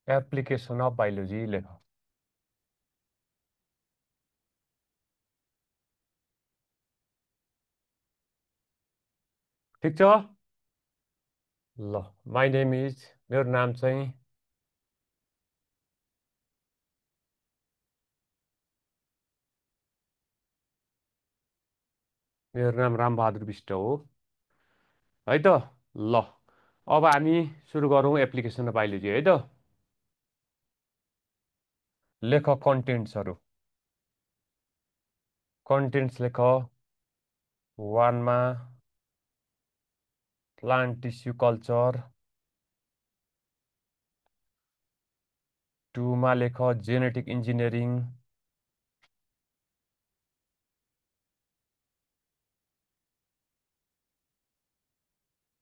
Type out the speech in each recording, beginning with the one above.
Application of biology लेख। ठिक छ ल माई नेम इज मेरो नाम चाहिँ रामबहादुर विष्ट हो है त। ल अब हामी सुरु गरौँ एप्लिकेसन अफ बायोलोजी है त। लेख कन्टेन्ट्सहरू। कन्टेन्ट्स लेख। 1 मा प्लान्ट टिस्यु कल्चर, 2 मा लेख जेनेटिक इन्जिनियरिङ,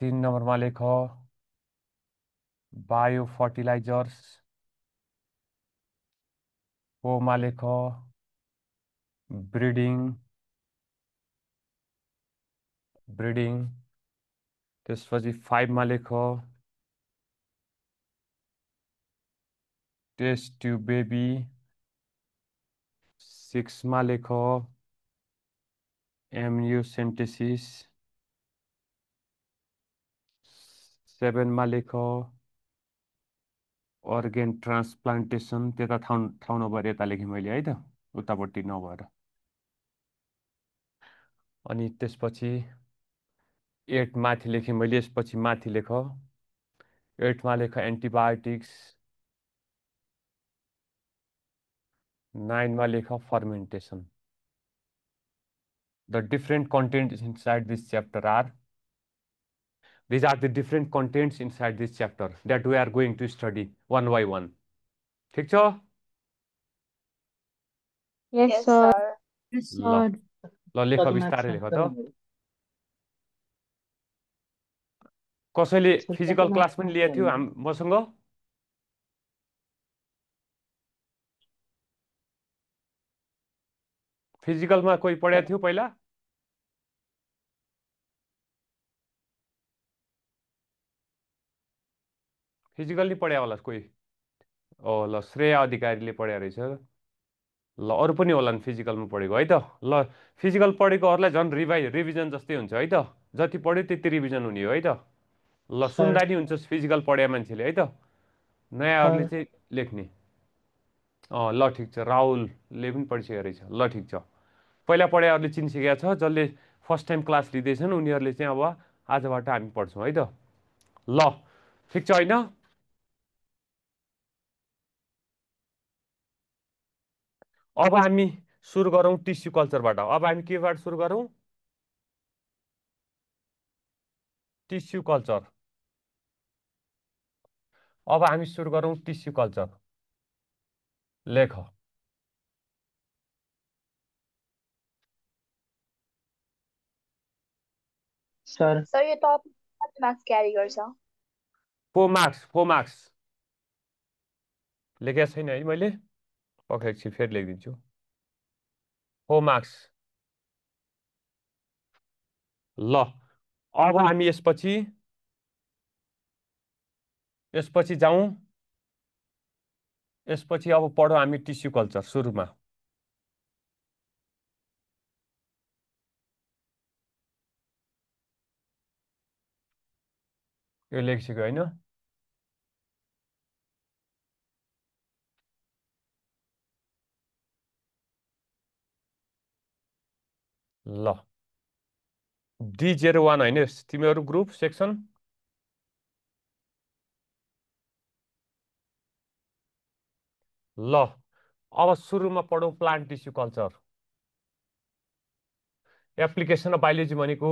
3 नम्बरमा लेख बायो फर्टिलाइजर्स, 4 मा लेख ब्रिडिङ त्यसपछि 5 मा लेख टेस्ट ट्युब बेबी, 6 मा लेख एम्नियोसेन्टेसिस, 7 मा लेख अर्गेन ट्रान्सप्लान्टेसन। त्यता ठाउँ नभएर यता लेखेँ मैले है त, उतापट्टि नभएर। अनि त्यसपछि 8 माथि लेखेँ मैले, यसपछि माथि लेख 8 मा लेख एन्टिबायोटिक्स, 9 मा लेख fermentation. The different contents inside this chapter are, these are the different contents inside this chapter that we are going to study one by one. ठीक छ? Yes, sir. Yes, ल sir. ल लेख बिस्तारै लेख त। कसैले फिजिकल क्लास पनि लिएको थियो मसँग? फिजिकलमा कोही पढाएको थियो पहिला? फिजिकल नि पढायो होला कोही? ल श्रेया अधिकारीले पढाएको रहेछ। ल अरू पनि होला नि फिजिकलमा पढेको है त। ल फिजिकल पढेकोहरूलाई झन् रिभिजन जस्तै हुन्छ है त। जति पढ्यो त्यति रिभिजन हुने हो है त। ल सुन्दा नि हुन्छ फिजिकल पढाए मान्छेले है त। नयाँहरूले चाहिँ लेख्ने। ल ठिक छ, राहुलले पनि पढिसकेको रहेछ। ल ठिक छ, पहिला पढाएहरूले चिनिसकेका छ, जसले फर्स्ट टाइम क्लास लिँदैछन् उनीहरूले चाहिँ अब आजबाट हामी पढ्छौँ है त। ल ठिक छ होइन? अब हामी सुरु गरौँ टिस्यु कल्चरबाट। अब हामी केबाट सुरु गरौँ? Tissue culture. अब हामी सुरु गरौँ टिस्यु कल्चर। लेख। सर यो टपिक कति मार्क्स क्यारी गर्छ? 4 मार्क्स लेखेको छैन है मैले, एकछिन फेरि लेखिदिन्छु। 4 मार्क्स। ल अब हामी यसपछि जाउँ। यसपछि अब पढौँ हामी टिस्यु कल्चर सुरुमा। यो लेखिसक्यो होइन? ल D01 होइन तिमीहरू ग्रुप सेक्सन? ल अब सुरुमा पढौँ plant tissue culture. Application of biology भनेको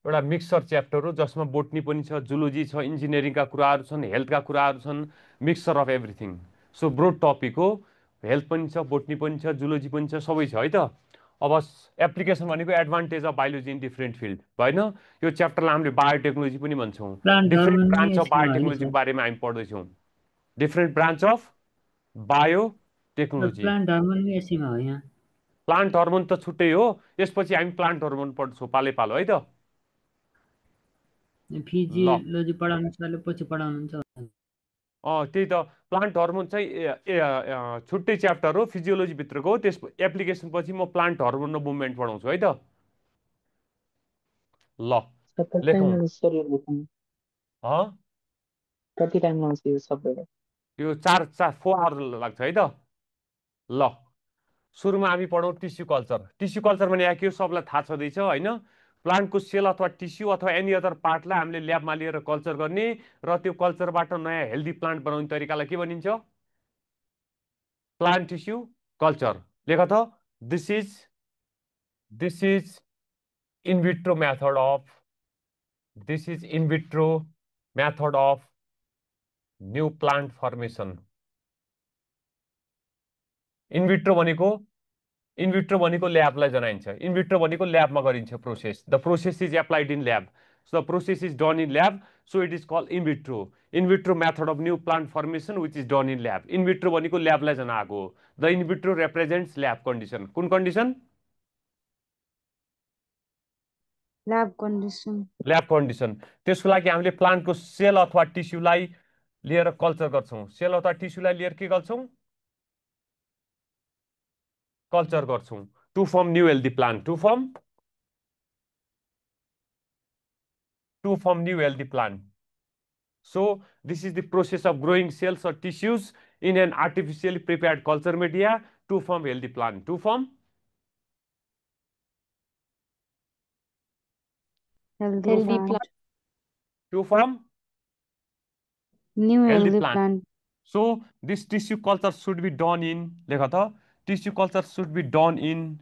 एउटा मिक्सर च्याप्टर हो, जसमा बोटनी पनि छ, जुलोजी छ, इन्जिनियरिङका कुराहरू छन्, हेल्थका कुराहरू छन्, mixture of everything. So broad topic हो, हेल्थ पनि छ, बोटनी पनि छ, जुलोजी पनि छ, सबै छ है त। अब एप्लिकेसन भनेको advantage of biology in different field होइन? यो च्याप्टरलाई हामीले बायोटेक्नोलोजी पनि भन्छौँ। डिफ्रेन्ट ब्रान्च अफ बायोटेक्नोलोजीको बारेमा हामी पढ्दैछौँ। Different branch of biotechnology. Plant hormone त छुट्टै हो, यसपछि हामी प्लान्ट हर्मोन पढ्छौँ पालै पालो है त। फिजियोलोजी पढाउनु सरले पछि पढाउनुहुन्छ? त्यही त प्लान्ट हर्मोन चाहिँ छुट्टै च्याप्टर हो फिजियोलोजीभित्रको, त्यस एप्लिकेसन पछि म प्लान्ट हर्मोन र मुभमेन्ट पढाउँछु है त। ल सर कति लेखौँ। टाइम सर यो लेख्नु कति टाइम लाउँछ यो सबैलाई? यो 4 लाग्छ है त। ल सुरुमा हामी पढौँ टिस्यु कल्चर। टिस्यु कल्चर भने के हो सबलाई थाहा छँदैछ होइन। प्लान्टको सेल अथवा टिस्यु अथवा एनी अदर पार्टलाई हामीले ल्याबमा लिएर कल्चर गर्ने र त्यो कल्चरबाट नयाँ हेल्दी प्लान्ट बनाउने तरिकालाई के भनिन्छ? Plant tissue culture. लेख त, this is in vitro method of new plant formation. In vitro भनेको ल्याबलाई जनाइन्छ। इनभिट्रो भनेको ल्याबमा गरिन्छ process. The process is applied in lab, so the process is done in lab, so it is called in vitro. In vitro method of new plant formation which is done in lab. In vitro भनेको ल्याबलाई जनाएको हो। The in vitro represents lab condition. कुन condition? Lab condition. Lab condition. त्यसको लागि हामीले प्लान्टको sale अथवा टिस्युलाई लिएर कल्चर गर्छौँ। सेल अथवा टिस्युलाई लिएर के गर्छौँ? कल्चर गर्छौँ to form new healthy plant. To form new healthy plant. So this is the process of growing cells or tissues in an artificially prepared culture media to form healthy plant. To form healthy plant. To form New healthy healthy plant. plant. So this tissue culture should be done in, लेख त, tissue culture should be done in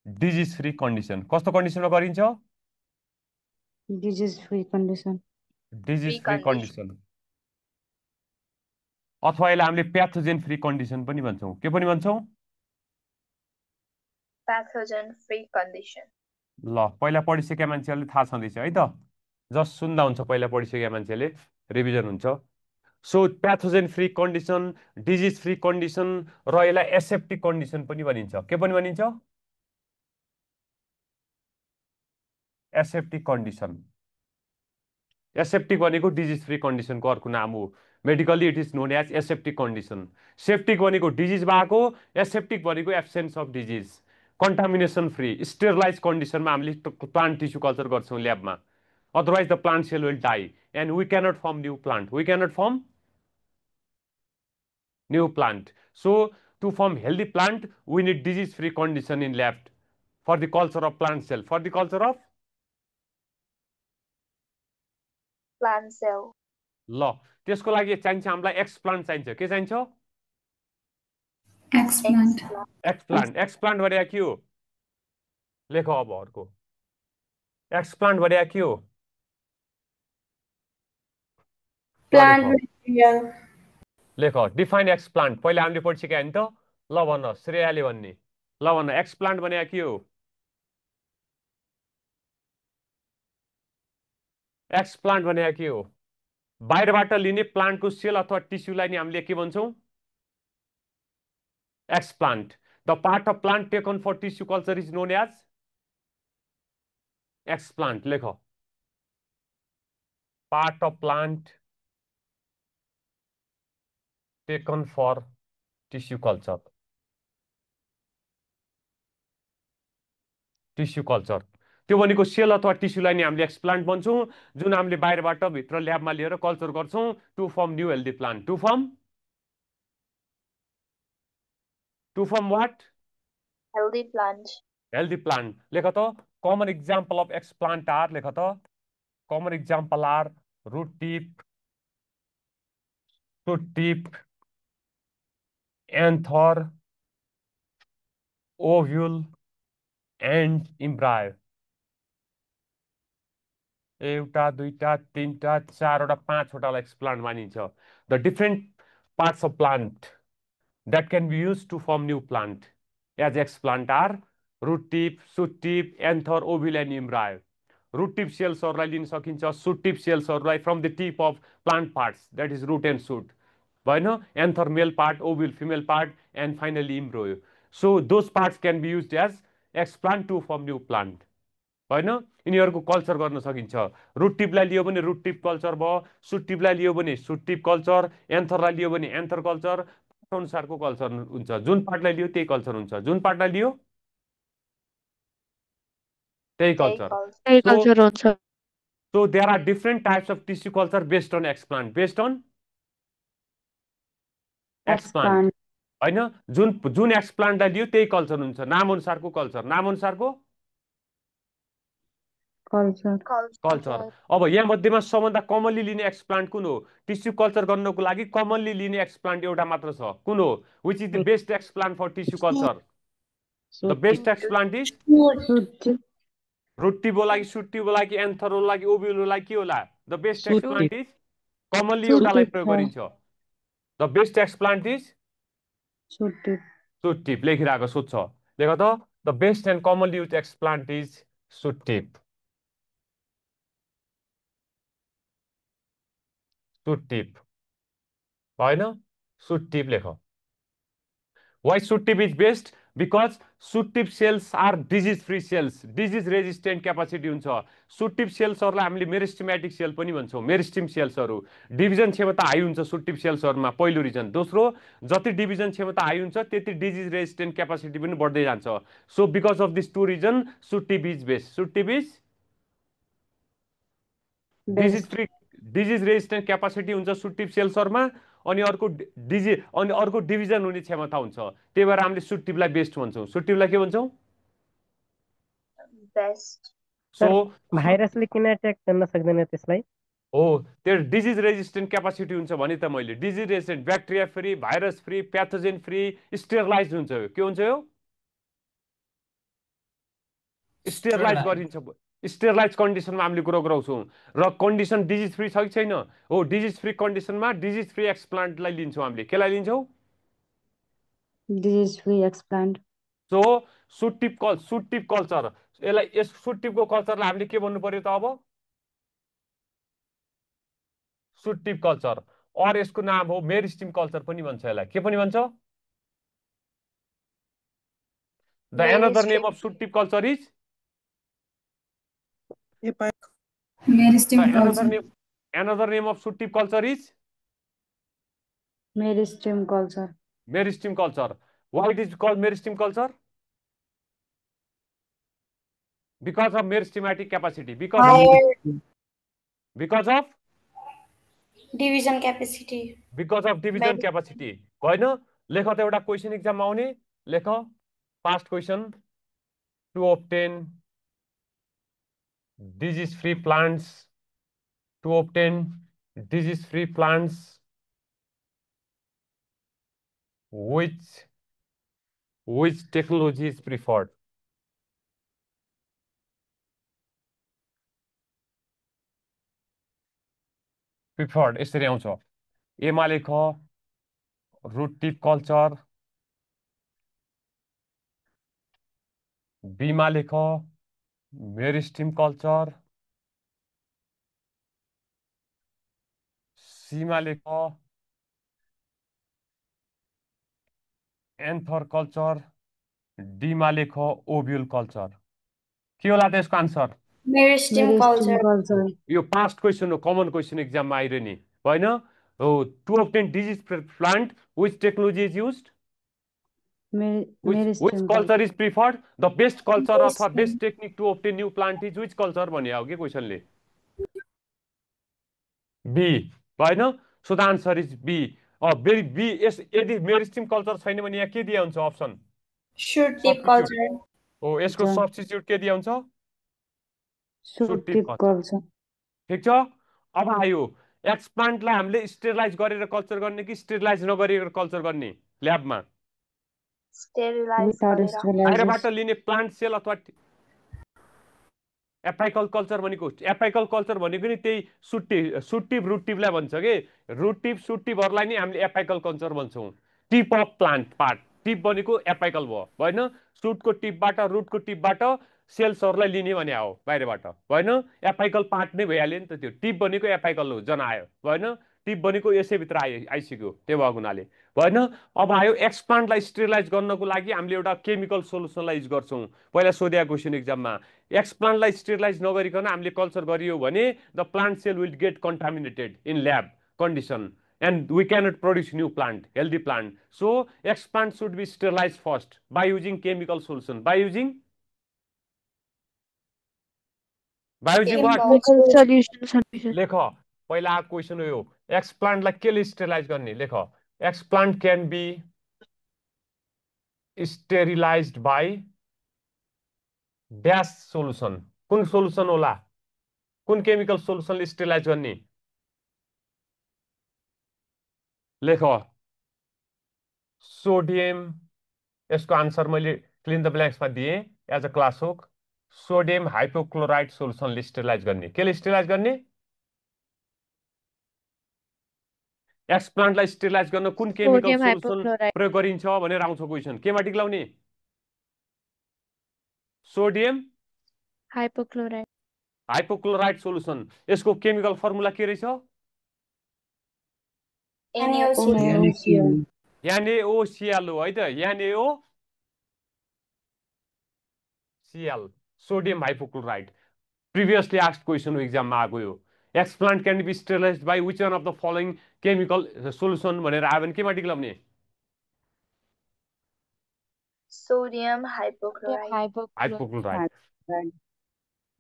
disease free condition. कस्तो कन्डिसनमा गरिन्छ? Disease free condition. Disease free condition, अथवा यसलाई हामीले प्याथोजेन free condition पनि भन्छौँ। के पनि भन्छौँ? Pathogen free condition. ल पहिला पढिसकेका मान्छेहरूले थाहा छँदैछ है त। जस्ट सुन्दा हुन्छ, पहिला पढिसकेका मान्छेले रिभिजन हुन्छ। So pathogen free condition, disease free condition र यसलाई एसेप्टिक कन्डिसन पनि भनिन्छ। के पनि भनिन्छ? Aseptic condition. एसेप्टिक भनेको डिजिज फ्री कन्डिसनको अर्को नाम हो। Medically it is known as aseptic condition. Septic भनेको डिजिज भएको, एसेप्टिक भनेको absence of disease. Contamination free sterilize कन्डिसनमा हामीले प्लान्ट टिस्यु कल्चर गर्छौँ ल्याबमा। Otherwise the plant cell will die and we cannot form new plant. We cannot form new plant. So to form healthy plant, we need disease-free condition in lab for the culture of plant cell. For the culture of Plant cell. ल त्यसको लागि चाहिन्छ हामीलाई explant चाहिन्छ। के चाहिन्छ? Explant. Explant. Explant भनेको के हो? लेख अब अर्को। एक्सप्लान्ट भनेको के हो? Plant material. लेख डिफाइन एक्सप्लान्ट। पहिला हामीले पढिसक्यो नि त। ल भन्न, श्रेयाले भन्ने। ल भन्न, एक्सप्लान्ट भनेको के हो? एक्सप्लान्ट भनेको के हो? बाहिरबाट लिने प्लान्टको सेल अथवा टिस्युलाई नि हामीले के भन्छौँ? Explant. The part of plant taken for tissue culture is known as explant. लेख part of plant taken for tissue culture. Tissue culture त्यो भनेको सेल अथवा टिस्युलाई नि हामीले एक्सप्लान्ट भन्छौँ, जुन हामीले बाहिरबाट भित्र ल्याबमा लिएर कल्चर गर्छौँ to form new healthy plant. To form what? Healthy plant. Healthy plant. लेख त, common example of explant are, लेख त, common example are root tip, anther, ovule and embryo. एउटा, दुईटा, तीनटा, चारवटा, पाँचवटालाई एक्सप्लान्ट मानिन्छ। The different parts of plant that can be used to form new plant as explant are root tip, shoot tip, anther, ovule and embryo. Root tip cells-हरुलाई लिन सकिन्छ, shoot tip cells-हरुलाई from the tip of plant parts, that is root and shoot. भएन? Anther male part, ovule female part, and finally embryo. So those parts can be used as explant to form new plant. होइन यिनीहरूको culture गर्न सकिन्छ root टिपलाई लियो भने root tip culture भयो suit टिपलाई लियो भने suit tip culture एन्थरलाई लियो भने anther culture अनुसारको culture हुन्छ जुन पार्टलाई लियो त्यही कल्चर हुन्छ जुन पार्टलाई लियो त्यही Take कल्चर culture. त्यही सो कल्चर हुन्छ so there are different types of tissue culture based on explant Explant. होइन जुन जुन एक्सप्लान्टलाई लियो त्यही कल्चर हुन्छ नाम अनुसारको Culture. कल्चर अब यहाँ मध्येमा सबभन्दा कमनली लिने एक्सप्लान्ट कुन हो टिस्यु कल्चर गर्नको लागि कमनली लिने एक्सप्लान्ट एउटा मात्र छ कुन हो which is the best explant for tissue culture the best explant is Shoot tip. Root टिपको लागि सुट टिपको लागि एन्थरको लागि ओबियोलको लागि के होला the best explant is commonly Shoot एउटालाई tip, प्रयोग sir. गरिन्छ the best explant is Shoot tip. Shoot tip लेखिरहेको सोध्छ लेख त the best and commonly use explant is shoot tip होइन सुट टिप लेख why shoot tip is best because shoot tip cells are disease free cells disease resistant capacity हुन्छ shoot tip सेल्सहरूलाई हामीले meristematic cell पनि भन्छौँ meristem सेल्सहरू division क्षमता high हुन्छ सुट टिप सेल्सहरूमा पहिलो रिजन दोस्रो जति डिभिजन क्षमता हाई हुन्छ त्यति डिजिज रेजिस्टेन्ट क्यापासिटी पनि बढ्दै जान्छ so because of this two reason shoot tip is best shoot tip is Best. Disease resistant capacity हुन्छ सुट टिप सेल्सहरूमा अनि अर्को डिभिजन हुने क्षमता हुन्छ त्यही भएर हामीले सुट टिपलाई बेस्ट भन्छौँ सुट टिपलाई के भन्छौँ Best. सो भाइरसले किन एट्याक गर्न सक्दैन त्यसलाई हो त्यो डिजिज रेजिस्टेन्ट क्यापासिटी हुन्छ भने त मैले disease resistant bacteria free virus free pathogen free sterilize हुन्छ के हुन्छ यो स्टेरलाइज गरिन्छ स्टेरलाइज कन्डिसनमा हामीले कुरो गराउँछौँ र कन्डिसन डिजिज फ्री छ कि छैन हो डिजिज फ्री कन्डिसनमा डिजिज फ्री एक्सप्लान्टलाई लिन्छौँ हामीले केलाई लिन्छौँ Disease free explant. So shoot tip culture यसलाई यस सुट टिपको कल्चरलाई हामीले के भन्नु पर्यो त अब सुट टिप कल्चर और यसको नाम हो मेरिस्टिम कल्चर पनि भन्छ यसलाई के पनि भन्छ the another name of shoot tip culture is Meristem another culture. name another name of suit tip culture is Meristem culture. meristem culture why it is called meristem culture because of meristematic capacity because of Division capacity. because of division capacity होइन लेख त एउटा question एक्जाममा आउने लेख past question to obtain disease free plants which technology is preferred यसरी आउँछ एमा लेख रुट टिप कल्चर बीमा लेख मेरिस्टिम कल्चर सीमा लेख एन्थर कल्चर डीमा लेख ओब्युल कल्चर के होला त यसको आन्सर Meristem culture. culture. यो पास्ट क्वेसन हो कमन क्वेसन एक्जाममा आइरहे नि होइन हो to obtain disease plant which technology is used which Meristem culture is preferred the best culture अथवा best technique to obtain new plant is which culture भन्ने हो के क्वेसनले बी होइन so the answer is B B यदि meristem culture छैन भने यहाँ के दिया हुन्छ अप्सन Shoot tip culture. हो यसको हुन्छ। सब्स्टिट्युट के दिया हुन्छ Shoot tip tip culture. ठिक छ अब आयो एक्सप्लान्टलाई हामीले स्टेरिलाइज गरेर कल्चर गर्ने कि स्टेरिलाइज नगरेर कल्चर गर्ने ल्याबमा Sterilize. Without गरेर। sterilizers. बाहिरबाट लिने प्लान्ट सेल अथवा एपाइकल कल्चर भनेको एपाइकल कल्चर भनेको नि त्यही सुट्टिप रुटटिपलाई भन्छ के रुटटिप सुट्टिपहरूलाई नि हामीले एपाइकल कल्चर भन्छौँ tip of plant part tip भनेको एपाइकल भयो होइन सुटको टिपबाट रुटको टिपबाट सेल्सहरूलाई लिने भने हो बाहिरबाट होइन एपाइकल पार्ट नै भइहाल्यो नि त त्यो टिप भनेको एपाइकल हो जनायो होइन टिप भनेको यसैभित्र आइसक्यो, त्यो भएको हुनाले भएन। अब आयो एक्सप्लान्टलाई स्टेरिलाइज गर्नको लागि हामीले एउटा केमिकल सोल्युसनलाई युज गर्छौँ। पहिला सोधेको क्वेसन एक्जाममा, एक्सप्लान्टलाई स्टेरिलाइज नगरिकन हामीले कल्चर गरियो भने the plant cell will get contaminated in lab condition and we cannot produce new plant, healthy plant. So explant should be sterilized first by using chemical solution. By using what? Chemical solution. लेख पहिला question हो यो, एक्सप्लान्टलाई केले sterilize गर्ने? लेख explant can be sterilized by dash solution. कुन solution होला? कुन केमिकल सोल्युसनले स्टेरिलाइज गर्ने? लेख सोडियम, यसको आन्सर मैले फिल इन द ब्ल्याङ्क्समा दिएँ as a class work. Sodium hypochloride सोल्युसनले स्टेरिलाइज गर्ने। केले स्टेरिलाइज गर्ने? एक्सप्लान्टलाई स्टेरिलाइज गर्न कुन केमिकल सोल्युसन प्रयोग गरिन्छ भनेर आउँछ क्वेसन। केमा टिक लाउने? Sodium hypochloride solution. यसको केमिकल फर्मुला के रहेछ? NaOCl हो है त, NaOCl, sodium hypochloride. Previously asked question हो, एक्जाममा आएको यो। Explant can be sterilized by which one of the following chemical solution भनेर आयो भने केमा टिक लाउने? Sodium hypochlorite.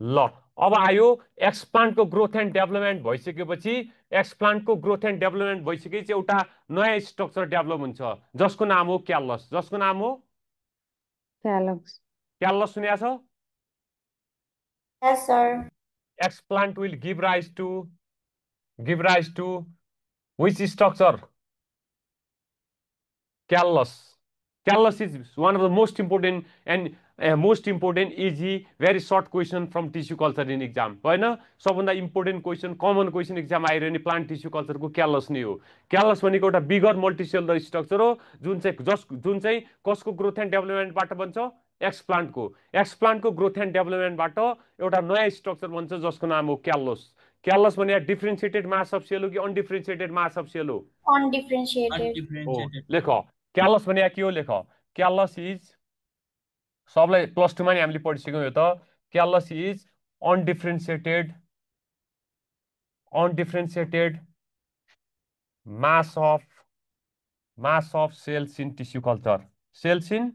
ल अब आयो एक्सप्लान्टको ग्रोथ एन्ड डेभलपमेन्ट भइसकेपछि, एक्सप्लान्टको ग्रोथ एन्ड डेभलपमेन्ट भइसकेपछि एउटा नयाँ स्ट्रक्चर डेभलप हुन्छ जसको नाम हो क्यालस। जसको नाम हो क्यालस। सुनेको छ? Yes, sir. Explant will give rise to which structure? Callus. Callus is one of the most important and easy, very short question from tissue culture in exam. होइन, सबभन्दा important question, common question exam आइरहने plant tissue कल्चरको callus नै हो। क्यालस भनेको एउटा बिगर मल्टिसेलुलर structure हो जुन चाहिँ कसको ग्रोथ एन्ड डेभलपमेन्टबाट बन्छ? एक्सप्लान्टको ग्रोथ एन्ड डेभलपमेन्टबाट एउटा नयाँ स्ट्रक्चर बन्छ जसको नाम हो क्यालस। क्यालस भने डिफरेन्सिएटेड मास अफ सेल हो कि अनडिफरेन्सिएटेड मास अफ सेल हो? Undifferentiated. लेख क्यालस भने के हो? लेख क्यालस इज, सबलाई प्लस टूमा नि हामीले पढिसक्यौँ यो त। क्यालस is अनडिफरेन्सिएटेड mass of cells in tissue culture. Cells in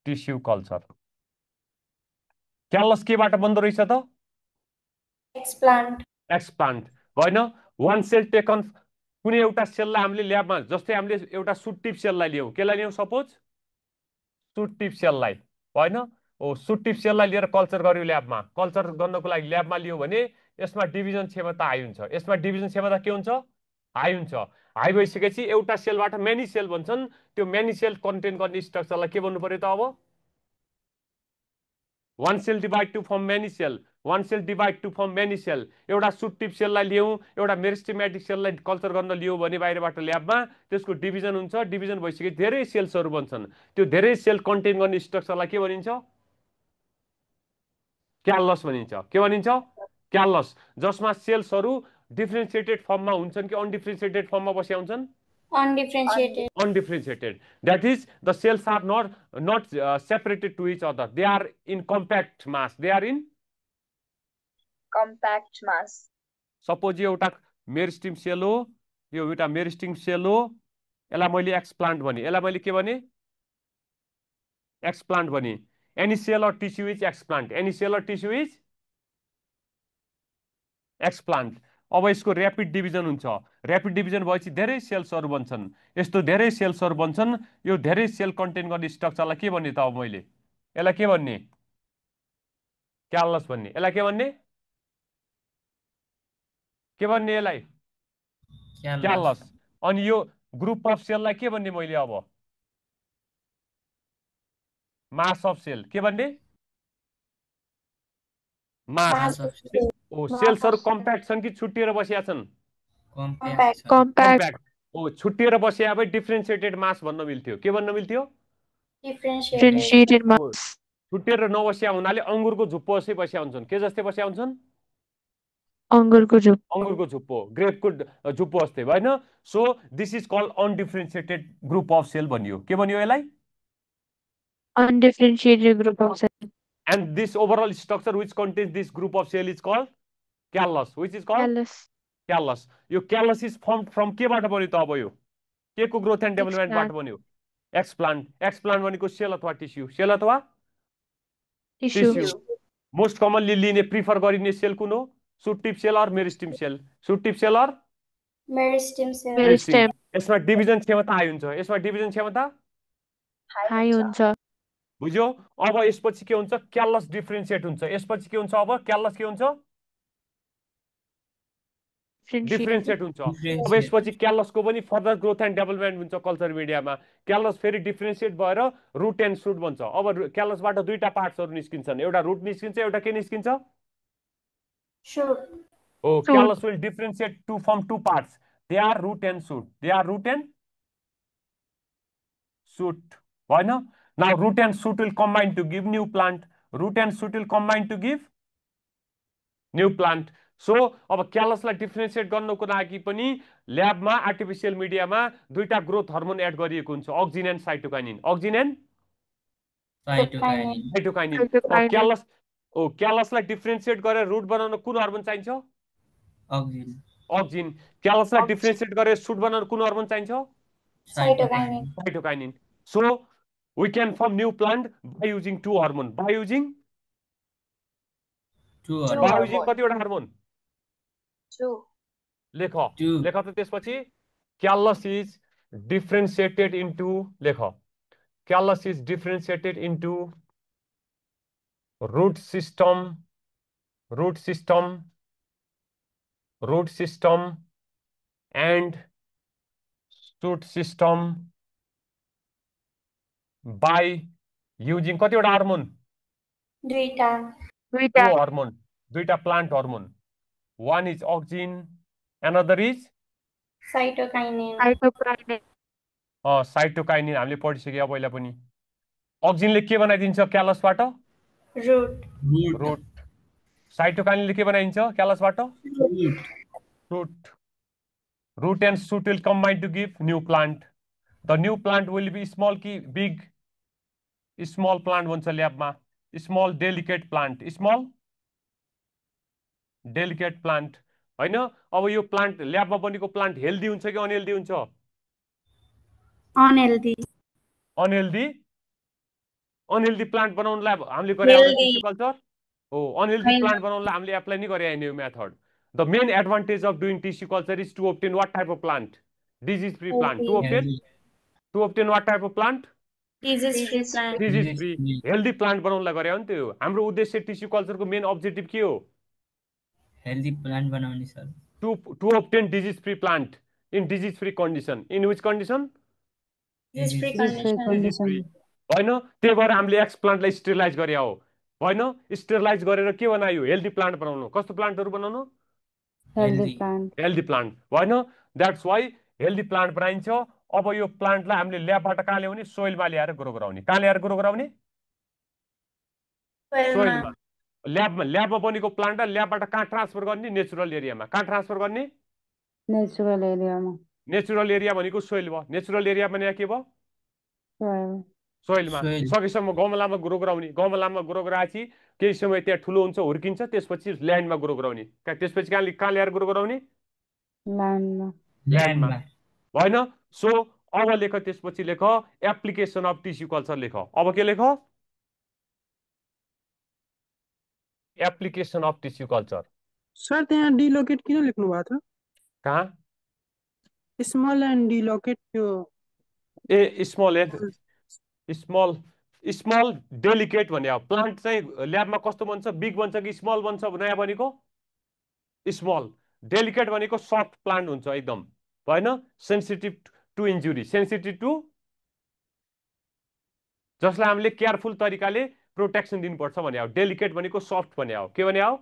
tissue culture. क्यालस केबाट बन्दो रहेछ त? एक्सप्लान्ट होइन। वान सेल टेकन, कुनै एउटा सेललाई हामीले ल्याबमा, जस्तै हामीले एउटा सुट टिप सेललाई लियौँ, केलाई लियौँ? सपोज सुट टिप सेललाई, होइन, सुट टिप सेललाई लिएर कल्चर गर्यो ल्याबमा। कल्चर गर्नको लागि ल्याबमा लियो भने यसमा डिभिजन क्षमता हाई हुन्छ। यसमा डिभिजन क्षमता के हुन्छ? हाई हुन्छ। हाई भइसकेपछि एउटा सेलबाट मेनी सेल भन्छन्, त्यो मेनी सेल कन्टेन गर्ने स्ट्रक्चरलाई के भन्नु पर्यो त? अब one cell divide to form many cell, one cell divide to form many cell. एउटा सुट टिप सेललाई लियौँ, एउटा मेरिस्टेमेटिक सेललाई कल्चर गर्न लियो भने बाहिरबाट ल्याबमा, त्यसको डिभिजन हुन्छ। डिभिजन भइसके धेरै सेल्सहरू बन्छन्। त्यो धेरै सेल कन्टेन गर्ने स्ट्रक्चरलाई के भनिन्छ? क्यालस भनिन्छ। के भनिन्छ? क्यालस। जसमा सेल्सहरू डिफरेन्सिएटेड फर्ममा हुन्छन् कि अनडिफरेन्सिएटेड फर्ममा बसेका हुन्छन्? Undifferentiated. That is, the cells are not separated to each other. They are in compact mass. Suppose यो एउटा मेरिस्टिम सेल हो, यो एउटा मेरिस्टिम सेल हो, यसलाई मैले एक्सप्लान्ट भने, यसलाई मैले के भने? एक्सप्लान्ट भने। Any cell or tissue is explant. Any cell or tissue is explant. अब यसको ऱ्यापिड डिभिजन हुन्छ। ऱ्यापिड डिभिजन भएपछि धेरै सेल्सहरू बन्छन्। यस्तो धेरै सेल्सहरू बन्छन्, यो धेरै सेल कन्टेन गर्ने स्ट्रक्चरलाई के भन्ने त? अब मैले यसलाई के भन्ने? क्यालस भन्ने। यसलाई के भन्ने? यसलाई क्यालस। अनि यो ग्रुप अफ सेललाई के भन्ने मैले? अब मास अफ सेल। के भन्ने? मास। सेल्सहरू कम्प्याक्ट छन् कि छुट्टिएर बसिया छन्? कम्प्याक्ट। छुट्टिएर बसिया भए डिफरेन्सिएटेड मास भन्न मिल्थ्यो। के भन्न मिल्थ्यो? Differentiated mass. छुट्टिएर नबसिया हुनाले अङ्गुरको झुप्पो जस्तै बसिया हुन्छन्। के जस्तै बसिया हुन्छन्? अङ्गुरको झुप्पो अङ्गुरको झुप्पो ग्रेपको झुप्पो अस्ति होइन so this is called undifferentiated group of cell भनियो के भनियो यसलाई undifferentiated group of cells. And this overall structure which contains this group of cell is called callus which is called Callus. Callus यो क्यालस इज फर्म फ्रम केबाट बन्यो त अब यो के को ग्रोथ एन्ड डेभलपमेन्टबाट Explant. बन्यो एक्सप्लान्ट भनेको सेल अथवा टिस्यु सेल अथवा Tissue. टिस्यु मोस्ट कमनली लिने प्रिफर गरिने सेल कुन हो shoot tip cell or meristem cell shoot tip cell or meristem cell Meristem. यसमा डिभिजन क्षमता हाई हुन्छ यसमा डिभिजन क्षमता हाई हुन्छ बुझ्यो अब यसपछि के हुन्छ क्यालस डिफ्रेन्सिएट हुन्छ यसपछि के हुन्छ अब क्यालस के हुन्छ डिफ्रेन्सिएट हुन्छ अब यसपछि क्यालसको पनि फर्दर ग्रोथ एन्ड डेभलपमेन्ट हुन्छ कल्चर मिडियामा क्यालस फेरि डिफ्रेन्सिएट भएर रुट एन्ड सुट बन्छ अब क्यालसबाट दुईटा पार्ट्सहरू निस्किन्छन् एउटा रुट निस्किन्छ एउटा के निस्किन्छ shoot Oh, callus will differentiate from two parts. They are root and shoot. They are root and shoot. Why no? Now root and shoot will combine to give new plant. Root and shoot will combine to give new plant. So अब क्यालसलाई differentiate गर्नको लागि पनि ल्याबमा artificial मिडियामा दुईटा growth hormone add गरिएको हुन्छ auxin and cytokinin auxin and cytokinin क्यालसलाई differentiate गरेर रुट बनाउन कुन हर्मोन चाहिन्छ अक्सिन क्यालसलाई डिफ्रेन्सिएट गरेर सुट बनाउन कुन हर्मोन चाहिन्छ cytokinin so we can form new plant by using two hormone by using कतिवटा हार्मोन लेख त त्यसपछि क्यालस इज डिफ्रेन्सिएटेड इन्टु लेख callus is differentiated into root system and shoot system by using कतिवटा hormone दुईटा hormone दुईटा plant hormone one is auxin another is cytokinin cytokinin हामीले पढिसक्यो पहिला पनि अक्सिनले के बनाइदिन्छ क्यालसबाट रुट साइटोकाइनिनले के बनाइदिन्छ क्यालसबाट root and shoot will combine to give new plant. The new plant will be small ki big small plant भन्छ ल्याबमा small delicate plant हैन अब यो प्लान्ट ल्याबमा बनेको प्लान्ट हेल्दी हुन्छ कि अनहेल्दी हुन्छ अनहेल्दी प्लान्ट बनाउनलाई हामीले गरे टिस्यु कल्चर हो अनहेल्दी प्लान्ट बनाउनलाई हामीले एप्लाई नि गरे हैन यो method The main advantage of doing tissue culture is to obtain what type of plant? Disease-free plant. To obtain what type of plant? Disease-free. Healthy plant बनाउनलाई गरे हो नि त्यो हाम्रो उद्देश्य टिस्यु कल्चरको मेन अब्जेक्टिभ के हो हेल्दी प्लान्ट बनाउने sir to obtain disease-free plant in disease-free condition. In which condition? condition. हैन त्यही भएर हामीले एक्स प्लान्टलाई स्टेरिलाइज गरे हो हैन स्टेरिलाइज गरेर के बनायो हेल्दी प्लान्ट बनाउनु कस्तो प्लान्टहरु बनाउनु हेल्दी प्लान्ट होइन द्याट्स वाइ हेल्दी प्लान्ट बनाइन्छ अब यो प्लान्टलाई हामीले ल्याबबाट कहाँ ल्याउने सोइलमा ल्याएर ग्रो गराउने कहाँ ल्याएर ग्रो गराउने सोइलमा ल्याबमा बनेको प्लान्टलाई ल्याबबाट कहाँ ट्रान्सफर गर्ने नेचुरल एरियामा कहाँ ट्रान्सफर गर्ने नेचुरल एरिया भनेको सोइल भयो नेचुरल एरिया भने के भयो सोइलमा सकेसम्म गमलामा ग्रो गराएपछि केही समय त्यहाँ ठुलो हुन्छ हुर्किन्छ त्यसपछि ल्यान्डमा ग्रो गराउने त्यसपछि कहाँ ल्याएर ग्रो गराउने ल्यान्डमा होइन सो अब लेख त्यसपछि लेख एप्लिकेसन अफ टिस्यु कल्चर लेख अब के लेख application of tissue culture sir त्यहाँ डिलोकेट किन लेख्नु भएको छ कहाँ स्मल एन्ड डिलोकेट त्यो ए स्मल डेलिकेट भने अब प्लान्ट चाहिँ ल्याबमा कस्तो बन्छ बिग बन्छ कि स्मल बन्छ नयाँ बनेको स्मल डेलिकेट भनेको सफ्ट प्लान्ट हुन्छ एकदम होइन sensitive to injury sensitive to जसलाई हामीले केयरफुल तरिकाले प्रोटेक्सन दिनुपर्छ भने हो डेलिकेट भनेको सफ्ट भने हो के भने हो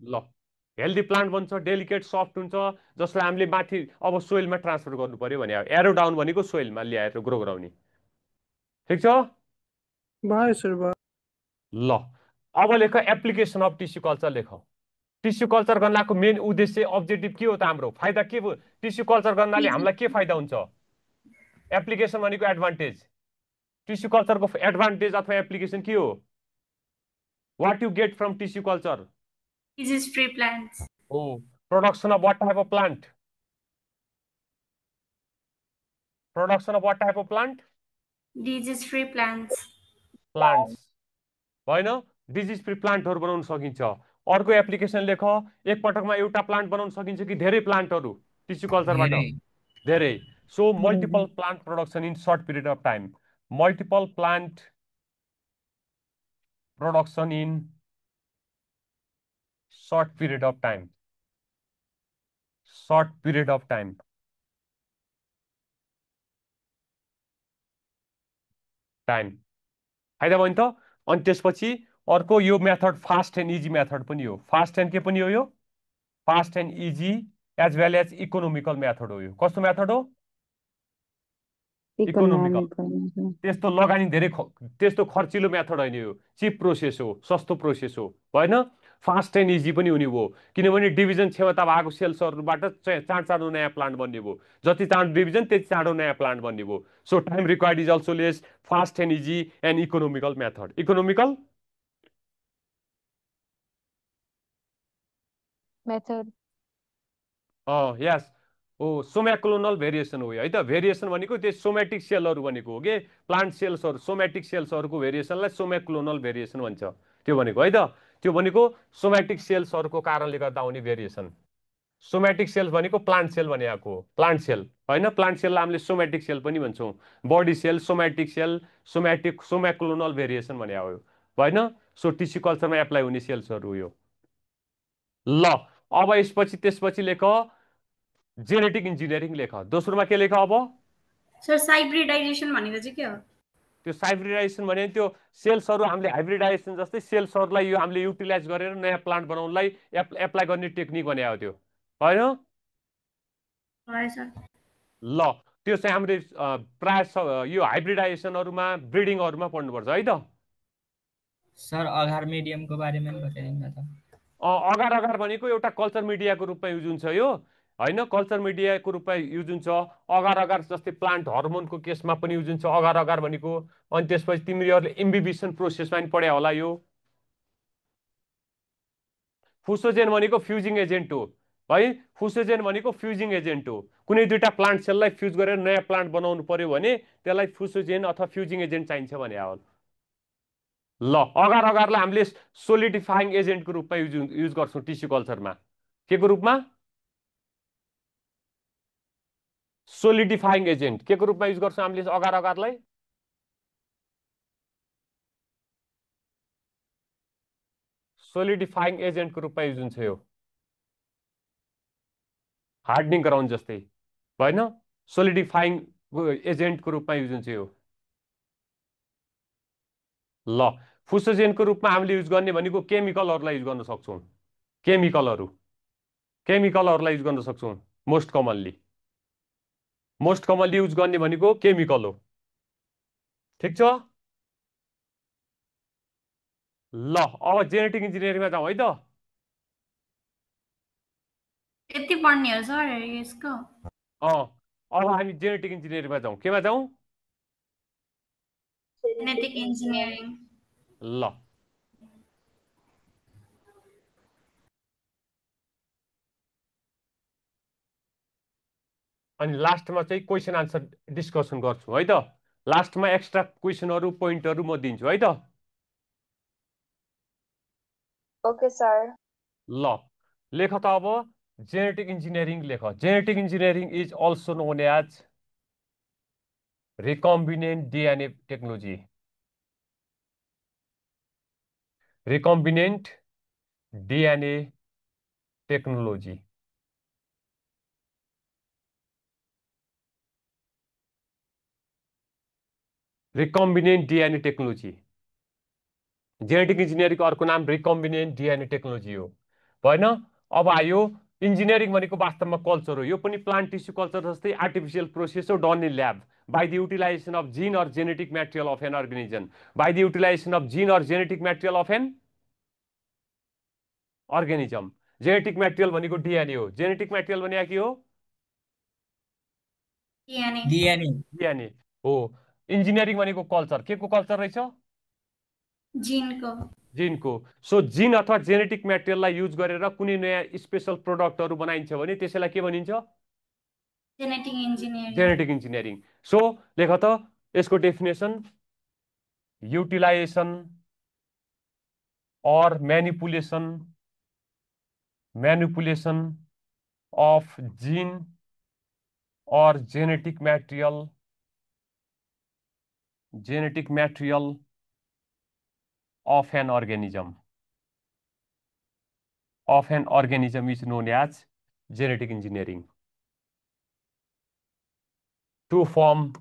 ल हेल्दी प्लान्ट बन्छ डेलिकेट सफ्ट हुन्छ जसलाई हामीले माथि अब सोइलमा ट्रान्सफर गर्नु पर्यो भने एरो डाउन भनेको सोइलमा ल्याएर ग्रो गराउने ठिक छ भयो सर भयो ल अब लेख एप्लिकेसन अफ टिस्यु कल्चर लेख। टिस्यु कल्चर गर्नको मेन उद्देश्य अब्जेक्टिभ के हो त हाम्रो? फाइदा के भयो? टिस्यु कल्चर गर्नाले हामीलाई के फाइदा हुन्छ? एप्लिकेसन भनेको एडभान्टेज। टिस्यु कल्चरको एडभान्टेज अथवा एप्लिकेसन के हो? What you get from tissue culture? Disease-free plants. Oh, production of what type of plant? Production of what type of plant? Disease-free plants. Plants. होइन, डिजिज फ्री प्लान्टहरू बनाउन सकिन्छ। अर्को एप्लिकेसन लेख, एक पटकमा एउटा प्लान्ट बनाउन सकिन्छ कि धेरै प्लान्टहरू टिस्यु कल्चरबाट? धेरै। So multiple plant production in short period of time. Multiple plant production in short period of time. Short period of time. Time. फाइदा भयो नि त? अनि त्यसपछि अर्को यो method fast and easy method पनि हो। फास्ट एन्ड के पनि हो यो? Fast and easy as well as economical method हो यो। कस्तो मेथड हो? इकोनोमिकल। त्यस्तो लगानी धेरै त्यस्तो खर्चिलो मेथड होइन यो, चिप प्रोसेस हो, सस्तो प्रोसेस हो, होइन? फास्ट एन्ड इजी पनि हुने भयो किनभने डिभिजन क्षमता भएको सेल्सहरूबाट चाँडो नयाँ प्लान्ट बन्ने भयो। जति चाँडो डिभिजन त्यति चाँडो नयाँ प्लान्ट बन्ने भयो। So time required is also less, fast and easy and economical method. Economical method. Yes. Oh somaclonal variation हो है त। भेरिएसन भनेको त्यो सोमेटिक सेलहरू भनेको हो कि प्लान्ट सेल्सहरू, सोमेटिक सेल्सहरूको भेरिएसनलाई सोम्याक्लोनल भेरिएसन भन्छ। त्यो भनेको है त, त्यो भनेको सोमेटिक सेल्सहरूको कारणले गर्दा हुने भेरिएसन। सोमेटिक सेल भनेको प्लान्ट सेल भनेको हो, प्लान्ट सेल होइन। प्लान्ट सेललाई हामीले सोमेटिक सेल पनि भन्छौँ। Body cell, somatic cell, somaclonal variation भने हो, होइन? सो टिस्यु कल्चरमा एप्लाई हुने सेल्सहरू हो यो। ल अब यसपछि त्यसपछि लेख जेनेटिक इन्जिनियरिङ लेख। दोस्रोमा के लेख अब? सर हाइब्रिडाइजेसन भनेको चाहिँ के हो? त्यो हाइब्रिडाइजेसन भने त्यो सेल्सहरू हामीले हाइब्रिडाइजेसन जस्तै सेल्सहरूलाई यो हामीले युटिलाइज गरेर नयाँ प्लान्ट बनाउनलाई एप्लाई गर्ने टेक्निक भने हो त्यो, होइन? ल त्यो चाहिँ हामीले प्राय यो हाइब्रिडाइजेसनहरूमा ब्रिडिङहरूमा पढ्नुपर्छ है त। सर अगार मिडियमको बारेमा पनि बताइदिनु त। अगार अगार भनेको एउटा कल्चर मिडियाको रूपमा युज हुन्छ यो, होइन? कल्चर मिडियाको रूपमा युज हुन्छ। अगार अगार जस्तै प्लान्ट हर्मोनको केसमा पनि युज हुन्छ अगार अगार भनेको। अनि त्यसपछि तिमीहरूले इम्बिबिसन प्रोसेसमा पनि पढ्या होला यो। फुसोजेन भनेको फ्युजिङ एजेन्ट हो है। फुसोजेन भनेको फ्युजिङ एजेन्ट हो। कुनै दुईटा प्लान्ट सेललाई फ्युज गरेर नयाँ प्लान्ट बनाउनु पर्यो भने त्यसलाई फुसोजेन अथवा फ्युजिङ एजेन्ट चाहिन्छ भने हो। ल अगार अगारलाई हामीले सोलिडिफाइङ एजेन्टको रूपमा युज गर्छौँ टिस्यु कल्चरमा। के को रूपमा? सोलिडिफाइङ एजेन्ट। के को रूपमा युज गर्छौँ हामीले अगार अगारलाई? सोलिडिफाइङ एजेन्टको रूपमा युज हुन्छ यो, हार्डनिङ गराउन जस्तै, होइन? सोलिडिफाइङ एजेन्टको रूपमा युज हुन्छ यो। ल फुसोजेनको रूपमा हामीले युज गर्ने भनेको केमिकलहरूलाई युज गर्न सक्छौँ। केमिकलहरूलाई युज गर्न सक्छौँ मोस्ट कमनली युज गर्ने भनेको केमिकल हो। ठिक छ? ल अब जेनेटिक इन्जिनियरिङमा जाउँ है त। यति पढ्ने हो सर यसको? अब हामी जेनेटिक इन्जिनियरिङमा जाउँ। केमा जाउँ? Genetic engineering. ल अनि लास्टमा चाहिँ क्वेसन आन्सर डिस्कसन गर्छु है त। लास्टमा एक्स्ट्रा क्वेसनहरू पोइन्टहरू म दिन्छु है त। Okay sir. ल लेख त अब जेनेटिक इन्जिनियरिङ लेख। Genetic engineering is also known as recombinant DNA technology. Recombinant DNA technology. Recombinant DNA technology. Genetic इन्जिनियरिङको अर्को नाम रिकम्बिनेन्ट डिएनए टेक्नोलोजी हो, होइन? अब आयो इन्जिनियरिङ भनेको वास्तवमा कल्चर हो। यो पनि प्लान्ट टिस्यु कल्चर जस्तै आर्टिफिसियल प्रोसेस हो done in lab by the utilization of gene or genetic material of an organism. By the utilization of gene or genetic material of an organism. Genetic material भनेको DNA हो। Genetic material भनेको के हो? DNA DNA DNA हो। Engineering भनेको culture. के को culture रहेछ? जिनको जिनको। सो जिन अथवा जेनेटिक मेटेरियललाई युज गरेर कुनै नयाँ स्पेशल प्रोडक्टहरू बनाइन्छ भने त्यसैलाई के भनिन्छ? Genetic engineering genetic engineering. So लेख त यसको definition, utilisation or manipulation of gene or genetic material of an organism is known as genetic engineering to form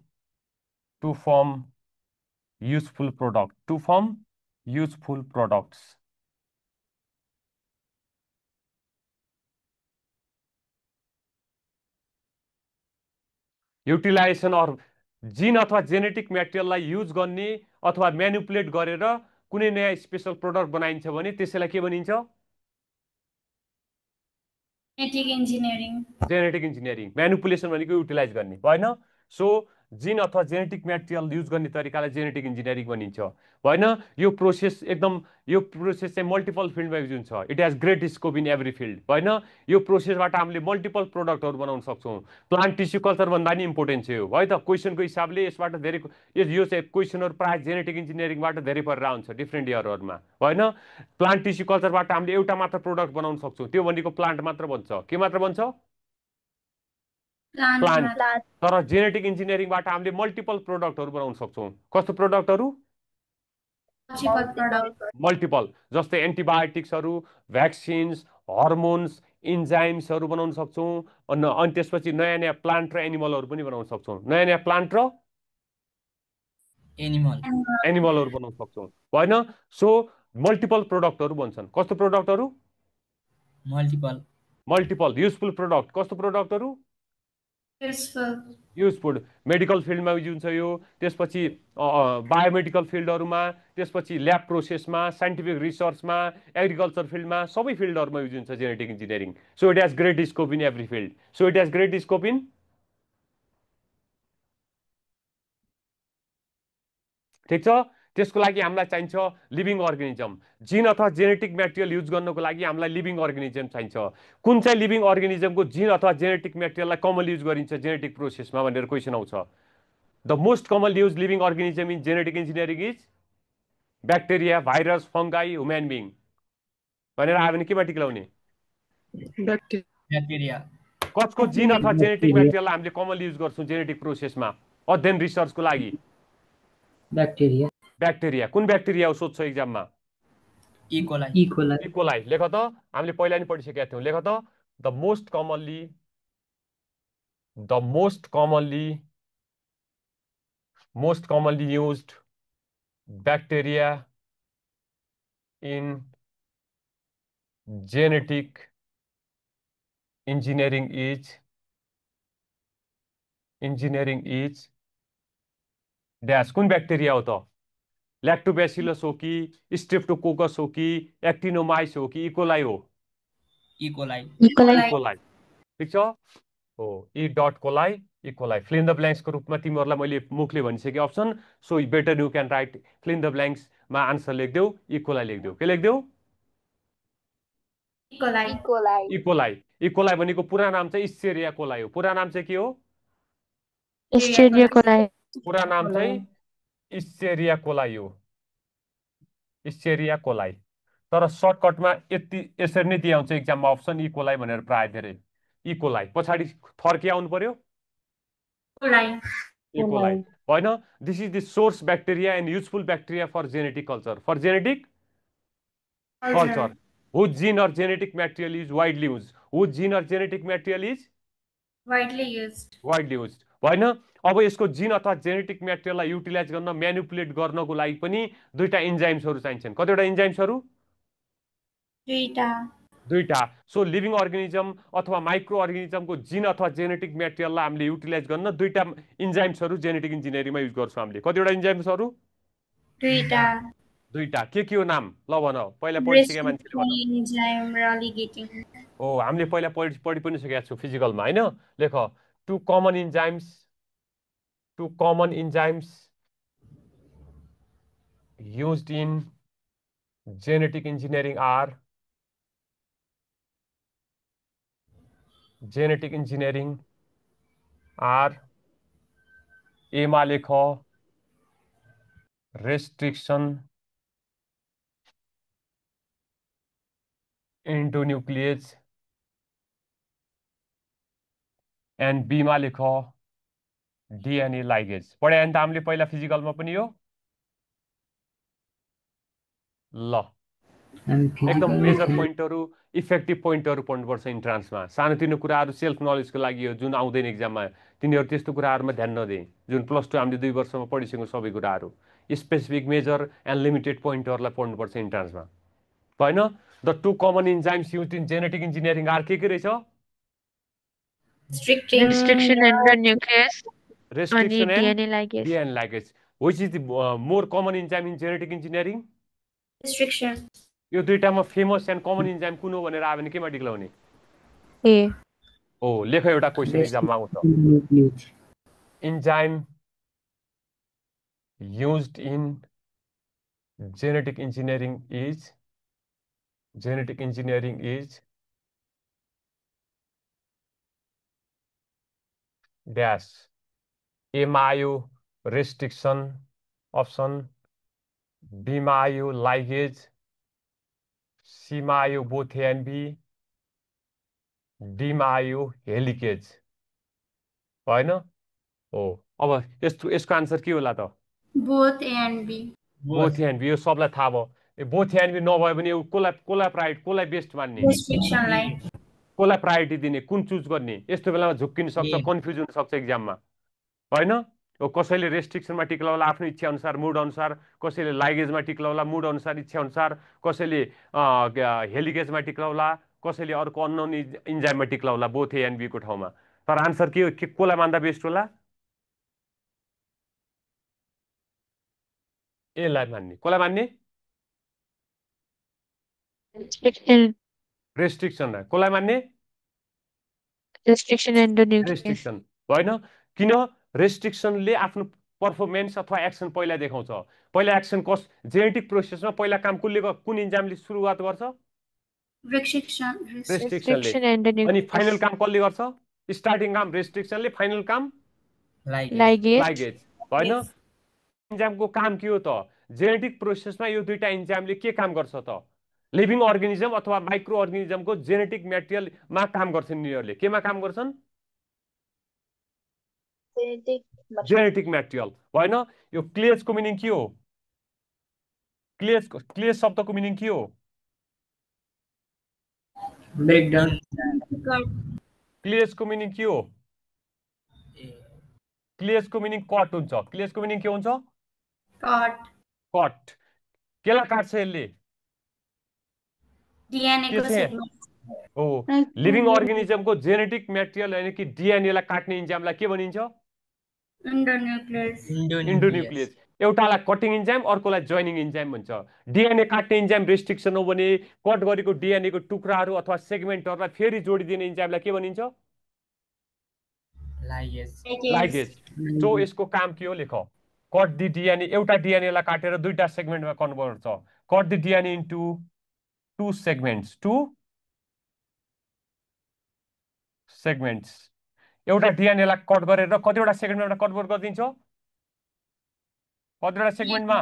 useful products. Utilization or gene अथवा जेनेटिक मेटेरियललाई युज गर्ने अथवा manipulate गरेर कुनै नयाँ स्पेशल प्रोडक्ट बनाइन्छ भने त्यसैलाई के भनिन्छ? Genetic engineering. म्यानिपुलेसन भनेको युटिलाइज गर्ने होइन। सो जिन अथवा जेनेटिक मेटेरियल युज गर्ने तरिकालाई जेनेटिक इन्जिनियरिङ भनिन्छ होइन। यो प्रोसेस चाहिँ मल्टिपल फिल्डमा युज हुन्छ। It has great scope in every field होइन। यो प्रोसेसबाट हामीले मल्टिपल प्रोडक्टहरू बनाउन सक्छौँ। प्लान्ट टिस्यु कल्चर भन्दा नि इम्पोर्टेन्ट छ यो है त। क्वेसनको हिसाबले यसबाट धेरै यो चाहिँ क्वेसनहरू प्रायः जेनेटिक इन्जिनियरिङबाट धेरै परेर आउँछ डिफ्रेन्ट इयरहरूमा होइन। प्लान्ट टिस्यु कल्चरबाट हामीले एउटा मात्र प्रोडक्ट बनाउन सक्छौँ, त्यो भनेको प्लान्ट मात्र बन्छ। के मात्र बन्छ? प्लान्ट। तर जेनेटिक इन्जिनियरिङबाट हामीले मल्टिपल प्रोडक्टहरू बनाउन सक्छौँ। कस्तो प्रोडक्टहरू? मल्टिपल। जस्तै एन्टिबायोटिक्सहरू, भ्याक्सिन्स, हर्मोन्स, इन्जाइम्सहरू बनाउन सक्छौँ। अनि त्यसपछि नयाँ नयाँ प्लान्ट र एनिमलहरू पनि बनाउन सक्छौँ। नयाँ नयाँ प्लान्ट र एनिमलहरू बनाउन सक्छौँ होइन। सो मल्टिपल प्रोडक्टहरू बन्छन्। कस्तो प्रोडक्टहरू? Multiple useful product. कस्तो प्रोडक्टहरू? युजफुल। मेडिकल फिल्डमा युज हुन्छ यो, त्यसपछि बायोमेडिकल फिल्डहरूमा, त्यसपछि ल्याब प्रोसेसमा, साइन्टिफिक रिसर्चमा, एग्रिकल्चर फिल्डमा, सबै फिल्डहरूमा युज हुन्छ genetic engineering. So it has great scope in every field. So it has great scope in. ठिक छ। त्यसको लागि हामीलाई चाहिन्छ लिभिङ अर्गानिजम। जिन अथवा जेनेटिक मेटेरियल युज गर्नको लागि हामीलाई लिभिङ अर्गानिजम चाहिन्छ। कुन चाहिँ लिभिङ अर्गानिजमको जिन अथवा जेनेटिक मेटेरियललाई कमन युज गरिन्छ जेनेटिक प्रोसेसमा भनेर क्वेसन आउँछ। The most common use living organism in genetic engineering is bacteria, virus, fungi, human being भनेर आयो भने केमा टिक लाउने? ब्याक्टेरिया। कसको जिन अथवा जेनेटिक मेटेरियललाई हामीले कमन युज गर्छौँ जेनेटिक प्रोसेसमा अध्ययन रिसर्चको लागि? ब्याक्टेरिया। कुन ब्याक्टेरिया हो सोध्छ एक्जाममा? इकोलाई। लेख त, हामीले पहिला नि पढिसकेका थियौँ। लेख त, the most commonly used bacteria in genetic engineering is dash. कुन ब्याक्टेरिया हो त? ल्याक्टोबेसिलस हो कि, स्ट्रेप्टोकोकस हो कि, एक्टिनोमाइस हो कि इकोलाई हो? इकोलाई। ठिक छ हो। E dot coli, E coli. Fill in the ब्ल्याङ्क्सको रूपमा तिमीहरूलाई मैले मुखले भनिसकेँ option. So better you can write fill in the ब्ल्याङ्क्समा आन्सर लेखिदेऊ, इकोलाई लेखिदेऊ। के लेखिदेऊ? इकोलाई भनेको पुरा नाम चाहिँ इस्चेरिया कोलाई हो। पुरा नाम चाहिँ के हो? पुरा नाम चाहिँ इस्चेरिया कोलाई हो। इस्चेरिया कोलाई। तर सर्टकटमा यसरी नै दिए हुन्छ एक्जाममा अप्सन इकोलाई भनेर प्राय धेरै। इकोलाई पछाडि थर्के आउनु पर्यो इकोलाई होइन। This is the source bacteria and useful bacteria for genetic culture. Whose gene or genetic material is widely used? Whose gene or genetic material is widely used होइन। अब यसको जिन अथवा जेनेटिक मेटेरियललाई युटिलाइज गर्न, म्यानिपुलेट गर्नको लागि पनि दुईटा इन्जाइम्सहरू चाहिन्छन्। कतिवटा इन्जाइम्सहरू? दुईटा। सो लिभिङ अर्गानिजम अथवा माइक्रो अर्गानिजमको जिन अथवा जेनेटिक मेटेरियललाई हामीले युटिलाइज गर्न दुईटा इन्जाइम्सहरू जेनेटिक इन्जिनियरिङमा युज गर्छौँ हामीले। कतिवटा इन्जाइम्सहरू? दुईटा के हो नाम ल भन पहिला पढिसके मान्छेले भन enzyme replicating. ओ हामीले पहिला पढि पनि सकेका छौँ फिजिकलमा हैन लेख two common enzymes used in genetic engineering are A मा लेख restriction endonuclease and B मा लेख DNA ligase पढे अनि त हामीले पहिला फिजिकलमा पनि यो ल एकदम मेजर पोइन्टहरु इफेक्टिभ पोइन्टहरु पढ्नुपर्छ इन्ट्रान्समा सानोतिनो कुराहरु सेल्फ नलेजको लागि हो जुन आउँदैन एक्जाममा तिनीहरु त्यस्तो कुराहरुमा ध्यान नदिए जुन प्लस 2 हामीले 2 वर्षमा पढिसक्यौं सबै कुराहरु स्पेसिफिक मेजर एन्ड लिमिटेड पोइन्टहरुलाई पढ्नुपर्छ इन्ट्रान्समा हैन the two common enzymes used in genetic engineering are के रहेछ Restriction endonuclease restriction अनि and DNA ligase. DNA ligase which is the more common enzyme in genetic engineering Restriction. यो दुईटामा famous and common enzyme कुन हो भनेर आयो भने केमा टिक्लाउने A. हो लेख एउटा क्वेशन एक्जाममा आउँछ enzyme used in genetic engineering is dash A mayo restriction option B mayo ligase C mayo both A and B D mayo helicase हैन हो अब यसको आन्सर के होला त Both A and B. Both A and B यो सबलाई थाहा भयो बोथ ए एन्ड बी नभयो भने कोलाई बेस्ट मान्ने Restriction line. कोलाई प्रायोरिटी दिने कुन चुज गर्ने यस्तो बेलामा झुक्किन सक्छ ए। कन्फ्युज हुन सक्छ एक्जाममा हैन हो कसैले रेस्ट्रिक्सनमा टिक्लाउला आफ्नो इच्छा अनुसार मुड अनुसार कसैले लाइगेजमा टिक्लाउला मुड अनुसार इच्छा अनुसार कसैले हेलिगेजमा टिक्लाउला कसैले अर्को अननोन इन्जाइममा टिक्लाउला बोथ ए एन्ड बी को ठाउँमा तर आन्सर के हो कोलाई मान्दा बेस्ट होला ए लाई मान्ने कोलाई मान्ने Restriction रेस्ट्रिक्सन कोलाई मान्ने endonuclease. रेस्ट्रिक्सन हैन किन रेस्ट्रिक्सनले आफ्नो पर्फर्मेन्स अथवा एक्सन पहिला देखाउँछ पहिला एक्सन कस जेनेटिक प्रोसेसमा पहिला काम कुन इन्जाइमले सुरुवात गर्छ Restriction. रेस्ट्रिक्सनले Restriction अनि endonuclease. फाइनल काम कसले गर्छ स्टार्टिङ काम रेस्ट्रिक्सनले फाइनल काम Ligase. लाइगेज हैन इन्जाइमको काम के हो त जेनेटिक प्रोसेसमा यो दुईटा इन्जाइमले के काम गर्छ त लिभिङ अर्गानिजम अथवा माइक्रो अर्गानिजमको जेनेटिक मेटेरियलमा काम गर्छन् यिनीहरूले केमा काम गर्छन् जेनेटिक मेटेरियल हैन यो क्लेजको मिनिङ के हो क्लेज शब्दको मिनिङ के हो ब्रेकडाउन क्लेजको मिनिङ के हो क्लेजको मिनिङ कट हुन्छ क्लेजको मिनिङ के हुन्छ Cut. कट केलाई काट्छ यसले DNA के को चाहिँ? segment. हो लिभिङ अर्गानिजमको जेनेटिक मेटेरियल यानी कि डिएनएलाई काट्ने इन्जाइमलाई के भनिन्छ Endonuclease. इन्डोन्युक्लियस एउटालाई कटिङ इन्जाइम अर्कोलाई जोइनिङ इन्जाइम भन्छ डिएनए काट्ने इन्जाइम रेस्ट्रिक्सन हो भने कट गरेको डिएनए को टुक्राहरू अथवा सेगमेन्टहरूलाई फेरि जोडिदिने इन्जाइमलाई के भनिन्छ लाइगेज सो यसको काम के हो लेख कट दि डिएनए एउटा डिएनए लाई काटेर दुईटा सेगमेन्टमा कन्भर्ट छ cut the DNA into two segments एउटा डिएनए लाई कट गरेर कतिवटा सेगमेन्टमा कन्भर्ट गरिदिन्छ कतिवटा सेगमेन्टमा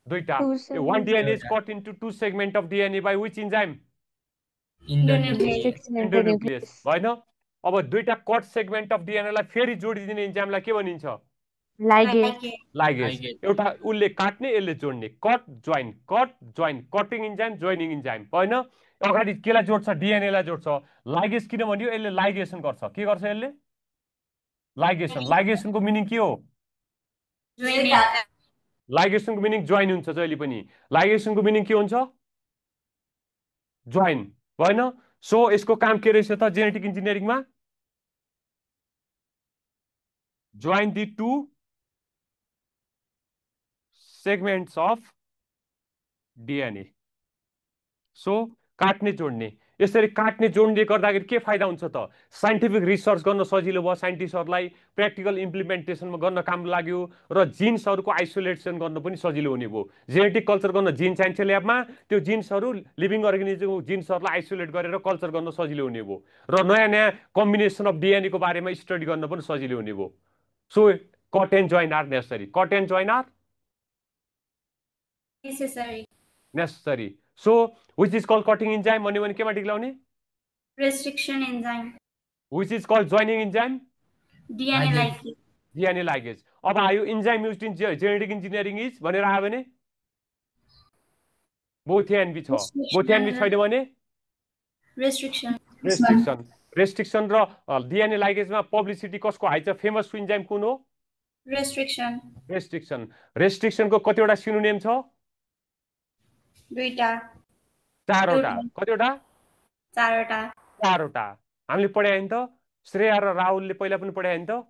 दुईटा one DNA is cut into two segment of DNA by which enzyme Restriction endonuclease endonuclease. हैन अब दुईटा कट सेगमेन्ट अफ डिएनए लाई फेरि जोडिदिने इन्जाइमलाई के भनिन्छ Ligase. लाइगेज एउटा उसले काट्ने यसले जोड्ने cut join cutting enzyme joining enzyme हैन अगाडि केलाई जोड्छ डिएनए लाई जोड्छ लाइगेज किन भन्यो यसले लाइगेसन गर्छ के गर्छ यसले लाइगेसनको मिनिङ के हो लाइगेसनको मिनिङ जोइन हुन्छ जहिले पनि लाइगेसनको मिनिङ के हुन्छ जोइन हैन सो यसको काम के रहेछ त जेनेटिक इन्जिनियरिङमा join the two segments of DNA. So काट्ने जोड्ने, यसरी काट्ने जोड्ने गर्दाखेरि के फाइदा हुन्छ त? साइन्टिफिक रिसर्च गर्न सजिलो भयो साइन्टिस्टहरूलाई, प्र्याक्टिकल इम्प्लिमेन्टेसनमा गर्न काम लाग्यो, र जिन्सहरूको आइसोलेसन गर्न पनि सजिलो हुने भयो। जेनेटिक कल्चर गर्न जिन चाहिन्छ ल्याबमा, त्यो जिन्सहरू लिभिङ अर्गेनिजमको जिन्सहरूलाई आइसोलेट गरेर कल्चर गर्न सजिलो हुने भयो, र नयाँ नयाँ कम्बिनेसन अफ डिएनएको बारेमा स्टडी गर्न पनि सजिलो हुने भयो। So cut and join are necessary. Cut and join are Necessary. Necessary. So which is called cutting enzyme भन्यो भने केमा टिक लाउने? Restriction enzyme. Which is called joining enzyme? DNA Ligase. ligase. DNA ligase. अब आयो enzyme used in genetic engineering is भनेर आयो भने both A and B छ। बोथ ए एन्ड बी छैन भने Restriction. रेस्ट्रिक्सन। रेस्ट्रिक्सन र डिएनए लाइगेजमा पब्लिसिटी कसको हाई छ? फेमस इन्जाइम कुन हो? Restriction. रेस्ट्रिक्सन। रेस्ट्रिक्सनको कतिवटा सिनोनिम छ? दुईटा. चारवटा। कतिवटा? चारवटा. चारवटा। हामीले पढायो नि त, श्रेया र राहुलले पहिला पनि पढायो नि त।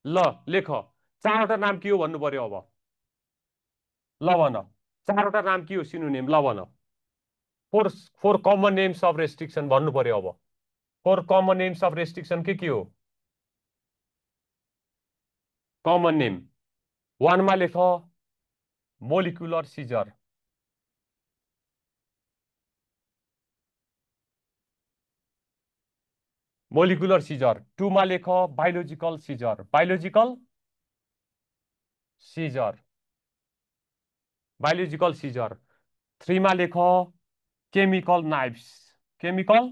ल लेख, चारवटा नाम के हो भन्नु पर्यो अब। ल भन, चारवटा नाम के हो सिनोनिम? ल भन। Four common names of restriction भन्नु पर्यो अब। Four common names of restriction के हो? कमन नेम वानमा लेख मोलिकुलर सिजर। Molecular scissor. टूमा लेख biological scissor. Biological scissor. Biological scissor. थ्रीमा लेख केमिकल नाइफ्स। केमिकल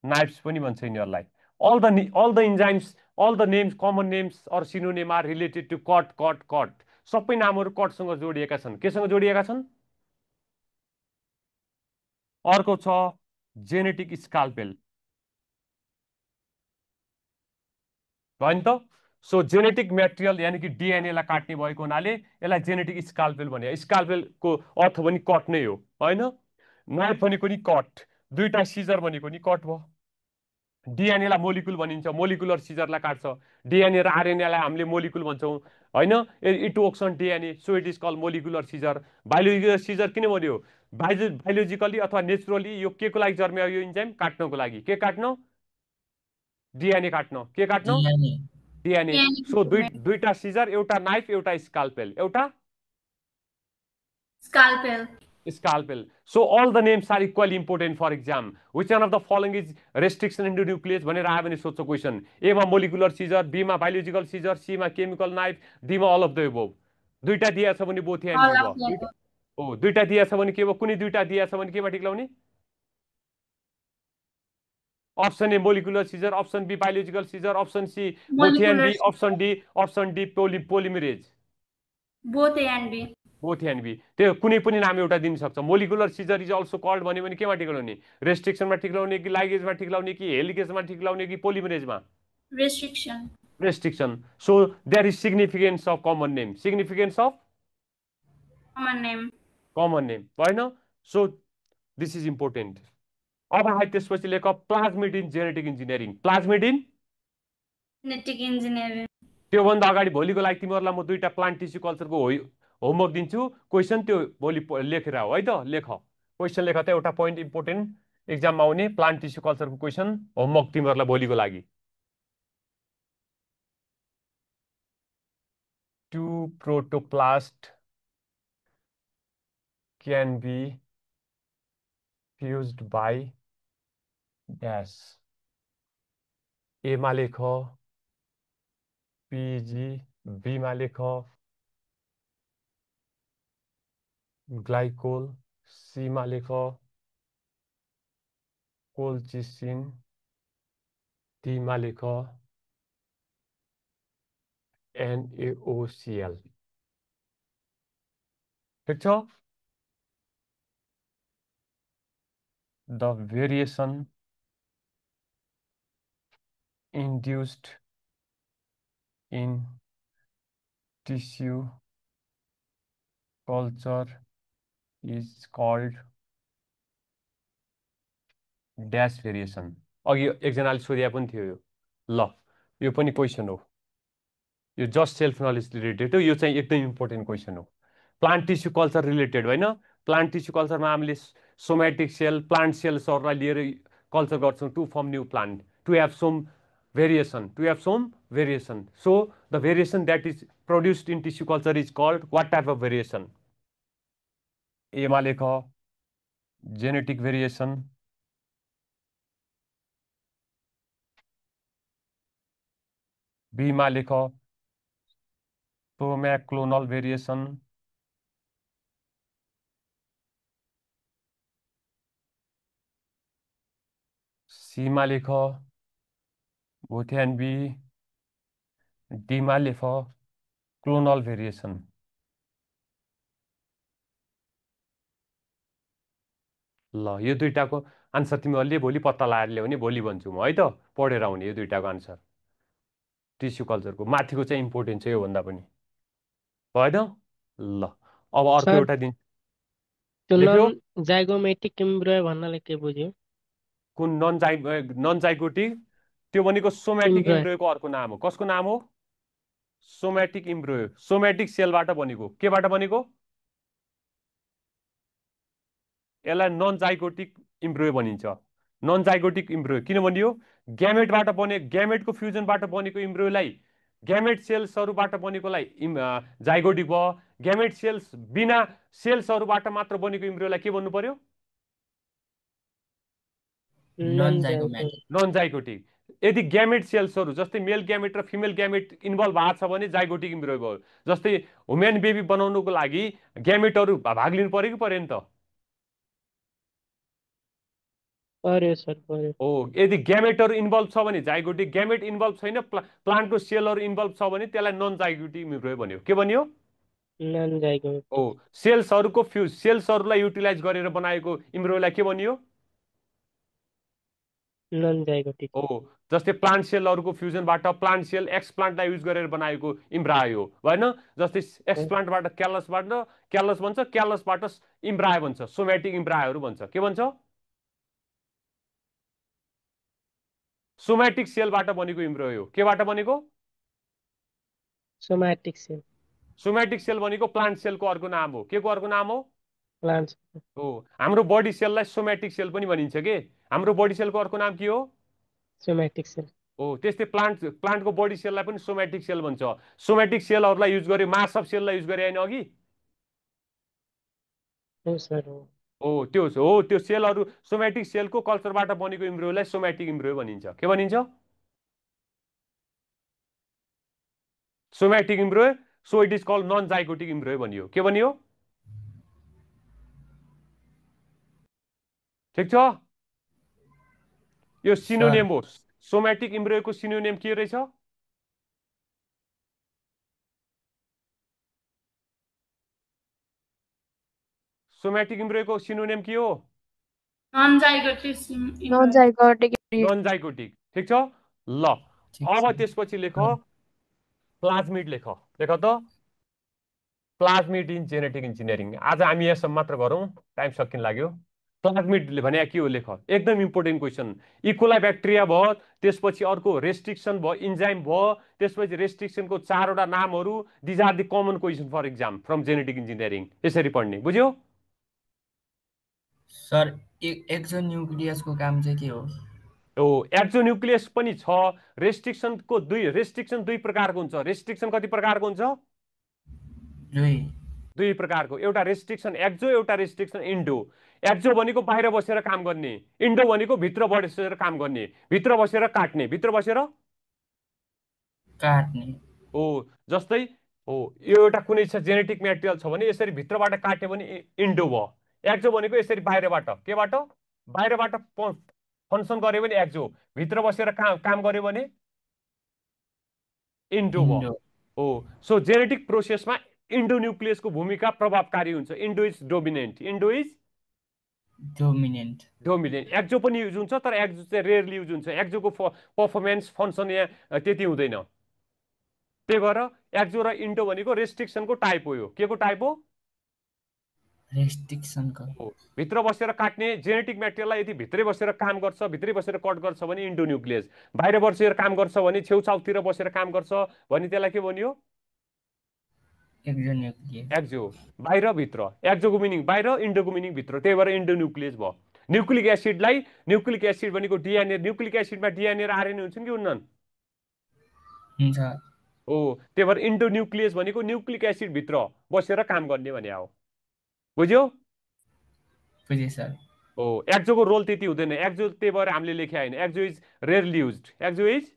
नाइफ्स पनि भन्छ यिनीहरूलाई। all the enzymes, all the names, common names or synonym are related to cut. सबै नामहरू कटसँग जोडिएका छन्। केसँग जोडिएका छन्? अर्को छ जेनेटिक स्काल्पेल, भयो नि त। सो जेनेटिक मेटेरियल यानि कि डिएनए लाई काट्ने भएको हुनाले यसलाई जेनेटिक स्काल्पेल भनियो। स्काल्पेलको अर्थ पनि कट नै हो, हैन? नाइफ भनेको नि कट, दुईटा सिजर भनेको नि कट भयो। डिएनए लाई मोलिकुल भनिन्छ, मोलिकुलर सिजरलाई काट्छ। डिएनए र आरएनए लाई हामीले मोलिकुल भन्छौँ, हैन? It works on DNA, so it is called molecular scissor. Biological scissor किन भन्यो? बायोलोजिकली अथवा नेचुरली यो के को लागि जन्म्यो? यो इन्जाइम काट्नको लागि। के काट्न? डिएनए काट्न। के काट्न? DNA. डिएनए। सो दुईटा सिजर, एउटा नाइफ, एउटा स्काल्पेल। एउटा Scalpel. scalpel. So all the names are equally important for exam. Which one of the following is restriction into nucleus भनेर आयो भने सोध्छ क्वेसन। ए मा मोलिकुलर सिजर, बी मा बायोलोजिकल सिजर, सी मा केमिकल नाइफ, डी मा अल अफ द एबोव। दुईटा दिएछ भने बोथ एन्ड All भयो। of the above. हो, दुईटा दिएछ भने के भयो? कुनै दुईटा दिएछ भने केमा टिक लाउने? Option A molecular scissor, option B biological scissor, option C both and B, option D polymerase. Both A and B. Both and B. त्यो कुनै पनि नाम एउटा दिन सक्छ। Molecular scissor is also called भन्यो भने केमा टिक लाउने? रेस्ट्रिक्सनमा टिक लाउने कि लाइगेजमा टिक लाउने कि हेलिगेजमा टिक लाउने कि पोलिमरेजमा? Restriction. Restriction. So there is significance of common name. Significance of Common name. Common name, होइन? So this is important. अब आए त्यसपछि लेख plasmid in genetic engineering. Plasmid in Genetic engineering. त्योभन्दा अगाडि भोलिको लागि तिमीहरूलाई म दुईटा प्लान्ट टिस्यु कल्चरको होमवर्क दिन्छु। क्वेसन त्यो भोलि लेखेर आऊ है त। लेख, क्वेसन लेख त, एउटा पोइन्ट इम्पोर्टेन्ट एक्जाममा आउने प्लान्ट टिस्यु कल्चरको क्वेसन होमवर्क तिमीहरूलाई भोलिको लागि। Two protoplast can be fused by dash. ए मा लेख पीजी, बी मा लेख ग्लाइकोल, सी मा लेख कोलचिसिन, डी मा लेख NaOCl। ठिक छ? The variation induced in tissue culture is called dash variation। अघि एकजनाले सोधेको पनि थियो यो। ल, यो पनि क्वेसन हो, यो जस्ट सेल्फ नलेज रिलेटेड हो। यो चाहिँ एकदम इम्पोर्टेन्ट क्वेसन हो। प्लान्ट टिस्यु कल्चर रिलेटेड होइन प्लान्ट टिस्यु कल्चरमा हामीले सोमेटिक सेल प्लान्ट सेल्सहरूलाई लिएर कल्चर गर्छौँ to form new plant to have some variation so the variation that is produced in tissue culture is called what type of variation A मा लेख genetic variation B मा लेख clonal variation C मा लेख both A and B D मा लेख clonal variation ल यो दुईटाको आन्सर तिमी अलि भोलि पत्ता लगाएर ल्याउने भोलि भन्छु म है त पढेर आउने यो दुईटाको आन्सर टिस्यु कल्चरको माथिको चाहिँ इम्पोर्टेन्ट छ योभन्दा पनि भएन ल अब अर्को सर, एउटा दिन त्यो लेख्यो नन जाइगोमेटिक इम्ब्रियो भन्नाले के बुझ्यो? कुन नन जाइगोटिक त्यो भनेको सोमेटिक इम्ब्रियो इम्ब्रियोको अर्को नाम हो कसको नाम हो सोमेटिक इम्ब्रियो सोमेटिक सेलबाट बनेको केबाट बनेको यसलाई नन जाइगोटिक इम्ब्रियो भनिन्छ नन जाइगोटिक इम्ब्रियो किन भनियो ग्यामेटबाट बने ग्यामेटको फ्युजनबाट बनेको इम्ब्रियोलाई ग्यामेट सेल्सहरूबाट बनेकोलाई जाइगोटिक भयो ग्यामेट सेल्स बिना सेल्सहरूबाट मात्र बनेको इम्ब्रियोलाई के भन्नु पर्यो नन जाइगोमेटिक नन जाइगोटिक यदि ग्यामेट सेल्सहरू जस्तै मेल ग्यामेट र फिमेल ग्यामेट इन्भल्भ भएको छ भने जाइगोटिक इम्ब्रियो भयो जस्तै ह्युमन बेबी बनाउनुको लागि ग्यामेटहरू भाग लिनु पर्यो कि परेन त पर्यो सर, पर्यो। हो यदि ग्यामेटहरू इन्भल्भ छ भने जाइगोटिक ग्यामेट इन्भल्भ छैन प्लान्टको सेलहरू इन्भल्भ छ भने त्यसलाई नन जाइगोटिक इम्ब्रियो भन्यो के भन्यो नन जाइगोमेटिक हो सेल्सहरूको सेल्सहरूलाई युटिलाइज गरेर बनाएको इम्ब्रियोलाई के भनियो नन जाइगोटिक हो जस्तै प्लान्ट सेलहरूको फ्युजनबाट प्लान्ट सेल एक्स प्लान्टलाई युज गरेर बनाएको इम्ब्रायो होइन जस्तै एक्स प्लान्टबाट क्यालस भन्छ क्यालसबाट इम्ब्रायो भन्छ सोमेटिक इम्ब्रायोहरू भन्छ के भन्छ सोमेटिक सेलबाट बनेको इम्ब्रियो केबाट बनेको सोमेटिक सेल सोमेटिक सेल भनेको प्लान्ट सेलको अर्को नाम हो के को अर्को नाम हो प्लान्ट हो हाम्रो बडी सेललाई सोमेटिक सेल पनि भनिन्छ के हाम्रो बडी सेलको अर्को नाम के हो सोमेटिक सेल हो त्यस्तै प्लान्टको बडी सेललाई पनि सोमेटिक सेल भन्छ सोमेटिक सेलहरूलाई युज गरे मास अफ सेललाई युज गरे होइन अघि हो सर, हो। हो त्यो सेलहरू सोमेटिक सेलको कल्चरबाट बनेको इम्ब्रियोलाई सोमेटिक इम्ब्रियो भनिन्छ के भनिन्छ somatic embryo so it is called non zygotic embryo भनियो के भनियो ठिक छ यो सिनोनिम हो सोमेटिक इम्ब्रियोको सिनोनिम के रहेछ सोमेटिक इम्ब्रियोको सिनोनिम के हो non zygotic non zygotic non zygotic ठिक छ ल अब त्यसपछि लेख प्लाज्मिड लेख त प्लाज्मिड इन जेनेटिक इन्जिनियरिङ आज हामी यहाँसम्म मात्र गरौँ टाइम सकिन लाग्यो प्लाज्मिड भने के हो लेख एकदम इम्पोर्टेन्ट क्वेसन इकोलाई ब्याक्टेरिया भयो त्यसपछि अर्को रेस्ट्रिक्सन भयो इन्जाइम भयो त्यसपछि रेस्ट्रिक्सनको 4वटा नामहरू these are the common question for exam from genetic engineering यसरी पढ्ने बुझ्यो सर एक्सोन्युक्लियसको काम चाहिँ के हो एक्सोन्युक्लियस पनि छ रेस्ट्रिक्सन दुई प्रकारको हुन्छ रेस्ट्रिक्सन कति प्रकारको हुन्छ दुई प्रकारको एउटा रेस्ट्रिक्सन एक्जो एउटा रेस्ट्रिक्सन इन्डो एक्जो भनेको बाहिर बसेर काम गर्ने इन्डो भनेको भित्र बसेर काम गर्ने भित्र बसेर काट्ने भित्र बसेर काट्ने हो जस्तै हो यो एउटा कुनै छ जेनेटिक मेटेरियल छ भने यसरी भित्रबाट काट्यो भने इन्डो भयो एक्जो भनेको यसरी बाहिरबाट केबाट बाहिरबाट फङ्सन गर्यो भने एक्जो भित्र बसेर काम गर्यो भने इन्डो भयो हो सो जेनेटिक प्रोसेसमा इन्डोन्युक्लियसको भूमिका प्रभावकारी हुन्छ इन्डो इज डोमिनेन्ट एक्जो पनि युज हुन्छ तर एक्जो चाहिँ रेयरली युज हुन्छ एक्जोको पर्फर्मेन्स फङ्सन यहाँ त्यति हुँदैन त्यही भएर एक्जो र इन्डो भनेको रेस्ट्रिक्सनको टाइप हो यो के को टाइप हो रेस्ट्रिक्सनको भित्र बसेर काट्ने जेनेटिक मेटेरियललाई यदि भित्रै बसेर काम गर्छ भित्रै बसेर कट गर्छ भने इन्डोन्युक्लियस बाहिर बसेर काम गर्छ भने छेउछाउतिर बसेर काम गर्छ भने त्यसलाई के भनियो एक्जोन्यूक्लियस एक्जो बाहिर भित्र, एक्जोको मिनिङ बाहिर, इन्डोको मिनिङ भित्र, त्यही भएर इन्डोन्युक्लियस भयो। न्युक्लिक एसिडलाई, न्युक्लिक एसिड भनेको डिएनए, न्युक्लिक एसिडमा डिएनए र आरएनए हुन्छन् कि हुन्नन्? हुन्छ हो, त्यही भएर इन्डोन्युक्लियस भनेको न्युक्लिक एसिड भित्र बसेर काम गर्ने भने हो। बुझ्यो? बुझेँ सर हो, एक्जोको रोल त्यति हुँदैन। एक्जो त्यही भएर हामीले लेखे होइन, exo is rarely used. Exo is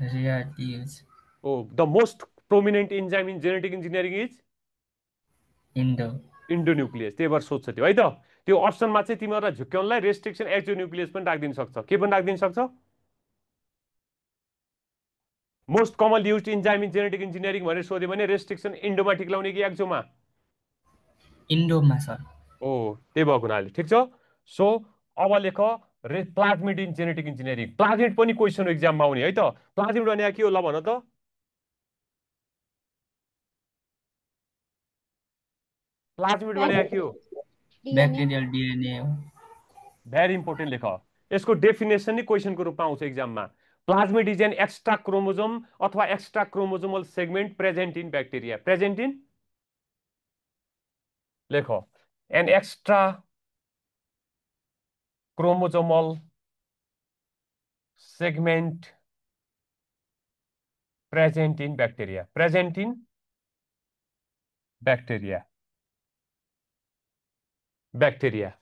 reality use the most prominent enzyme in genetic engineering is endo endonuclease. त्यही भएर सोध्छ त्यो है त। त्यो अप्सनमा चाहिँ तिमीहरूलाई झुक्क्याउनलाई रेस्ट्रिक्सन एक्जोन्युक्लियस पनि राखिदिन सक्छ। के पनि राखिदिन सक्छ? Most common use enzyme in genetic engineering भनेर सोध्यो भने रेस्ट्रिक्सन इन्डोमा ठिक लाउने कि एक्जोमा? इन्डोमा सर हो, त्यही भएको हुनाले ठिक छ। सो अब लेख plasmid in genetic engineering. Plasmid पनि क्वेसन एक्जाममा आउने है त। प्लाज्मिड भने के हो ल भन त? प्लाज्मिड भने के हो? ब्याक्टेरियल डिएनए हो भेरी इम्पोर्टेन्ट लेख। यसको डेफिनेसन नै क्वेसनको रूपमा आउँछ एक्जाममा। Plasmid is an extra chromosome अथवा extra chromosomal segment present in bacteria. Present in लेख an extra chromosomal segment present in bacteria. Present in bacteria. Bacteria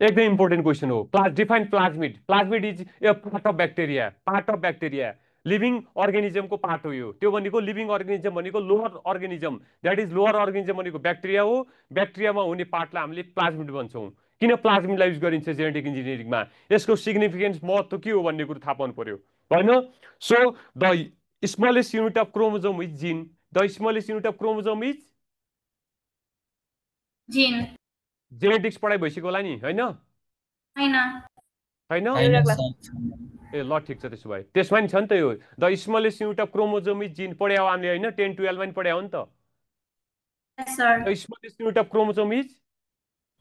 एकदम इम्पोर्टेन्ट क्वेसन हो। Define plasmid. Plasmid is a part of bacteria. Part of bacteria living अर्गेनिजमको part हो यो। त्यो भनेको living organism भनेको lower अर्गेनिजम, that is lower अर्गेनिजम भनेको bacteria हो। ब्याक्टेरियामा हुने पार्टलाई हामीले प्लाज्मिड भन्छौँ। किन प्लाज्मिडलाई युज गरिन्छ जेनेटिक इन्जिनियरिङमा? यसको सिग्निफिकेन्स महत्त्व के हो भन्ने कुरो थाहा पाउनु पर्यो होइन? So the smallest unit of chromosome is gene. The smallest unit of chromosome is gene genetics पढाइ भइसक्यो होला नि होइन? होइन होइन होइन सर ए ल ठिक छ। त्यसो भए त्यसमा नि छ नि त यो the smallest unit of chromosome is जिन पढ्या हो हामीले होइन? 10 12 मा नि पढ्या हो नि त। Sir the smallest unit of chromosome is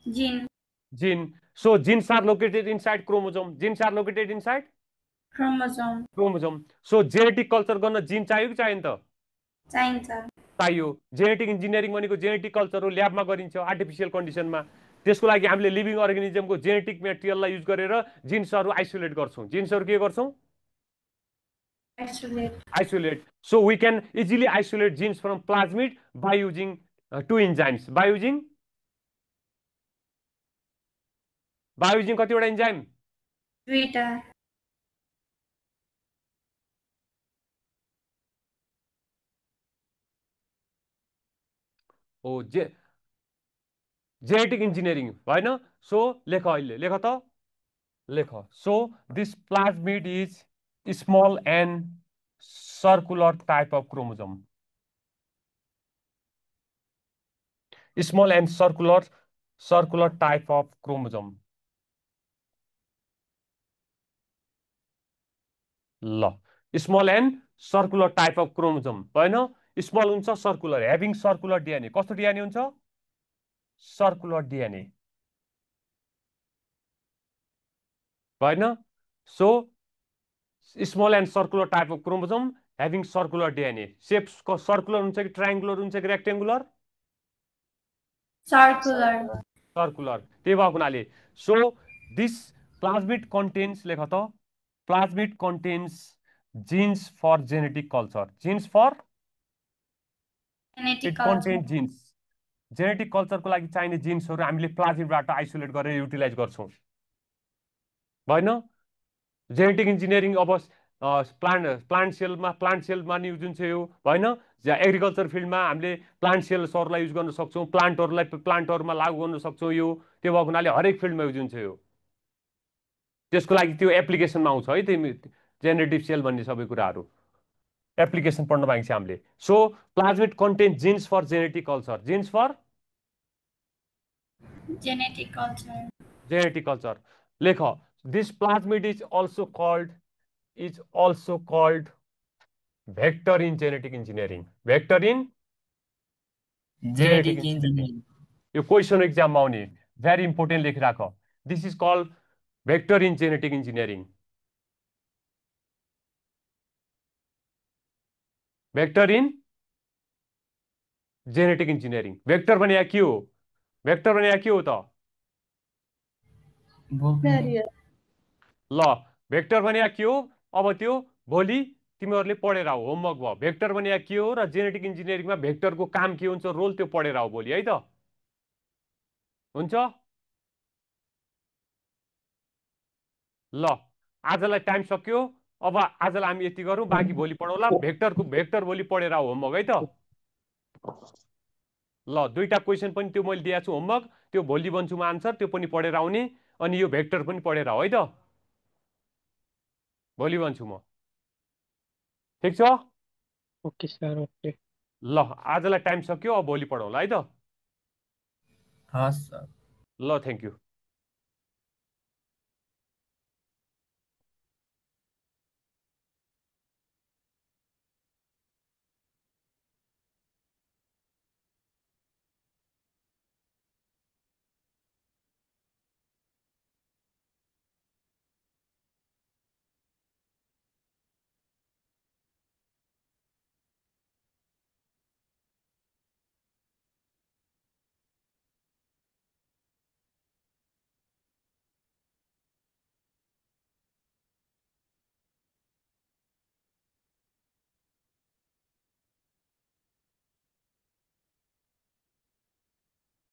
gene gene. So genes are located inside chromosome. Genes are located inside chromosome chromosome. So genetic culture गर्न जिन चाहियो कि चाहिएन त? चाहिन्छ चाहियो। जेनेटिक इन्जिनियरिङ भनेको जेनेटिक कल्चर हो, ल्याबमा गरिन्छ आर्टिफिसियल कन्डिसनमा। त्यसको लागि हामीले लिभिङ अर्गेनिजमको जेनेटिक मेटेरियललाई युज गरेर जिन्सहरू आइसोलेट गर्छौँ। जिन्सहरू के गर्छौँ? Isolate isolate. So we can easily isolate genes from plasmid by using two enzymes. By using कतिवटा enzyme? दुईटा हो जेनेटिक इन्जिनियरिङ होइन? सो लेख अहिले लेख त लेख। So this plasmid is small and circular type of chromosome. Small and circular type of chromosome. ल small and circular type of chromosome होइन? स्मल हुन्छ, सर्कुलर, ह्याभिङ सर्कुलर डिएनए। कस्तो डिएनए हुन्छ? सर्कुलर डिएनए होइन? So small and circular type of chromosome having circular DNA. Shape circular हुन्छ कि triangular हुन्छ कि रेक्टेङ्गुलर? Circular circular. त्यही भएको हुनाले सो दिस प्लाज्मिड कन्टेन्स लेख त plasmid contains genes for genetic culture. Genes for genetic it culture contains genes. Genetic कल्चरको लागि चाहिने जिन्सहरू हामीले प्लाज्मिडबाट आइसोलेट गरेर युटिलाइज गर्छौँ होइन? जेनेटिक इन्जिनियरिङ अब प्लान्ट सेलमा नि जुन चाहिँ हो होइन? एग्रिकल्चर फिल्डमा हामीले प्लान्ट सेल्सहरूलाई युज गर्न सक्छौँ, प्लान्टहरूमा लागू गर्न सक्छौँ यो। त्यो भएको हुनाले हरेक फिल्डमा युज हुन्छ यो। त्यसको लागि त्यो एप्लिकेसनमा आउँछ है त्यो जेनेरेटिभ सेल भन्ने सबै कुराहरू एप्लिकेसन पढ्न पाइन्छ हामीले। So plasmid content genes for genetic culture. Genes for genetic culture genetic culture लेख। This plasmid is also called vector in genetic engineering. Vector in genetic engineering यो क्वेसन एक्जाममा आउने भेरी इम्पोर्टेन्ट लेखिराख। This is called vector in genetic engineering. Vector in genetic engineering. Vector भने के हो? Vector भने के हो त? ल भेक्टर भने के हो? अब त्यो भोलि तिमीहरूले पढेर आऊ, होमवर्क भयो। भेक्टर भने के हो र जेनेटिक इन्जिनियरिङमा भेक्टरको काम के हुन्छ, रोल, त्यो पढेर आऊ भोलि, है त? हुन्छ? ल आजलाई टाइम सक्यो। अब आजलाई हामी यति गरौँ, बाँकी भोलि पढौँला। भेक्टर भोलि पढेर आऊ, होमवर्क, है त? ल दुईटा क्वेसन पनि त्यो मैले दिएको छु होमवर्क, त्यो भोलि भन्छु म आन्सर, त्यो पनि पढेर आउने। अनि यो भेक्टर पनि पढेर आऊ, है त? भोलि भन्छु म। ठिक छ? Okay sir, okay. ल आजलाई टाइम सक्यो, अब भोलि पढौँला, है त? हस् सर। ल थ्याङ्क यू।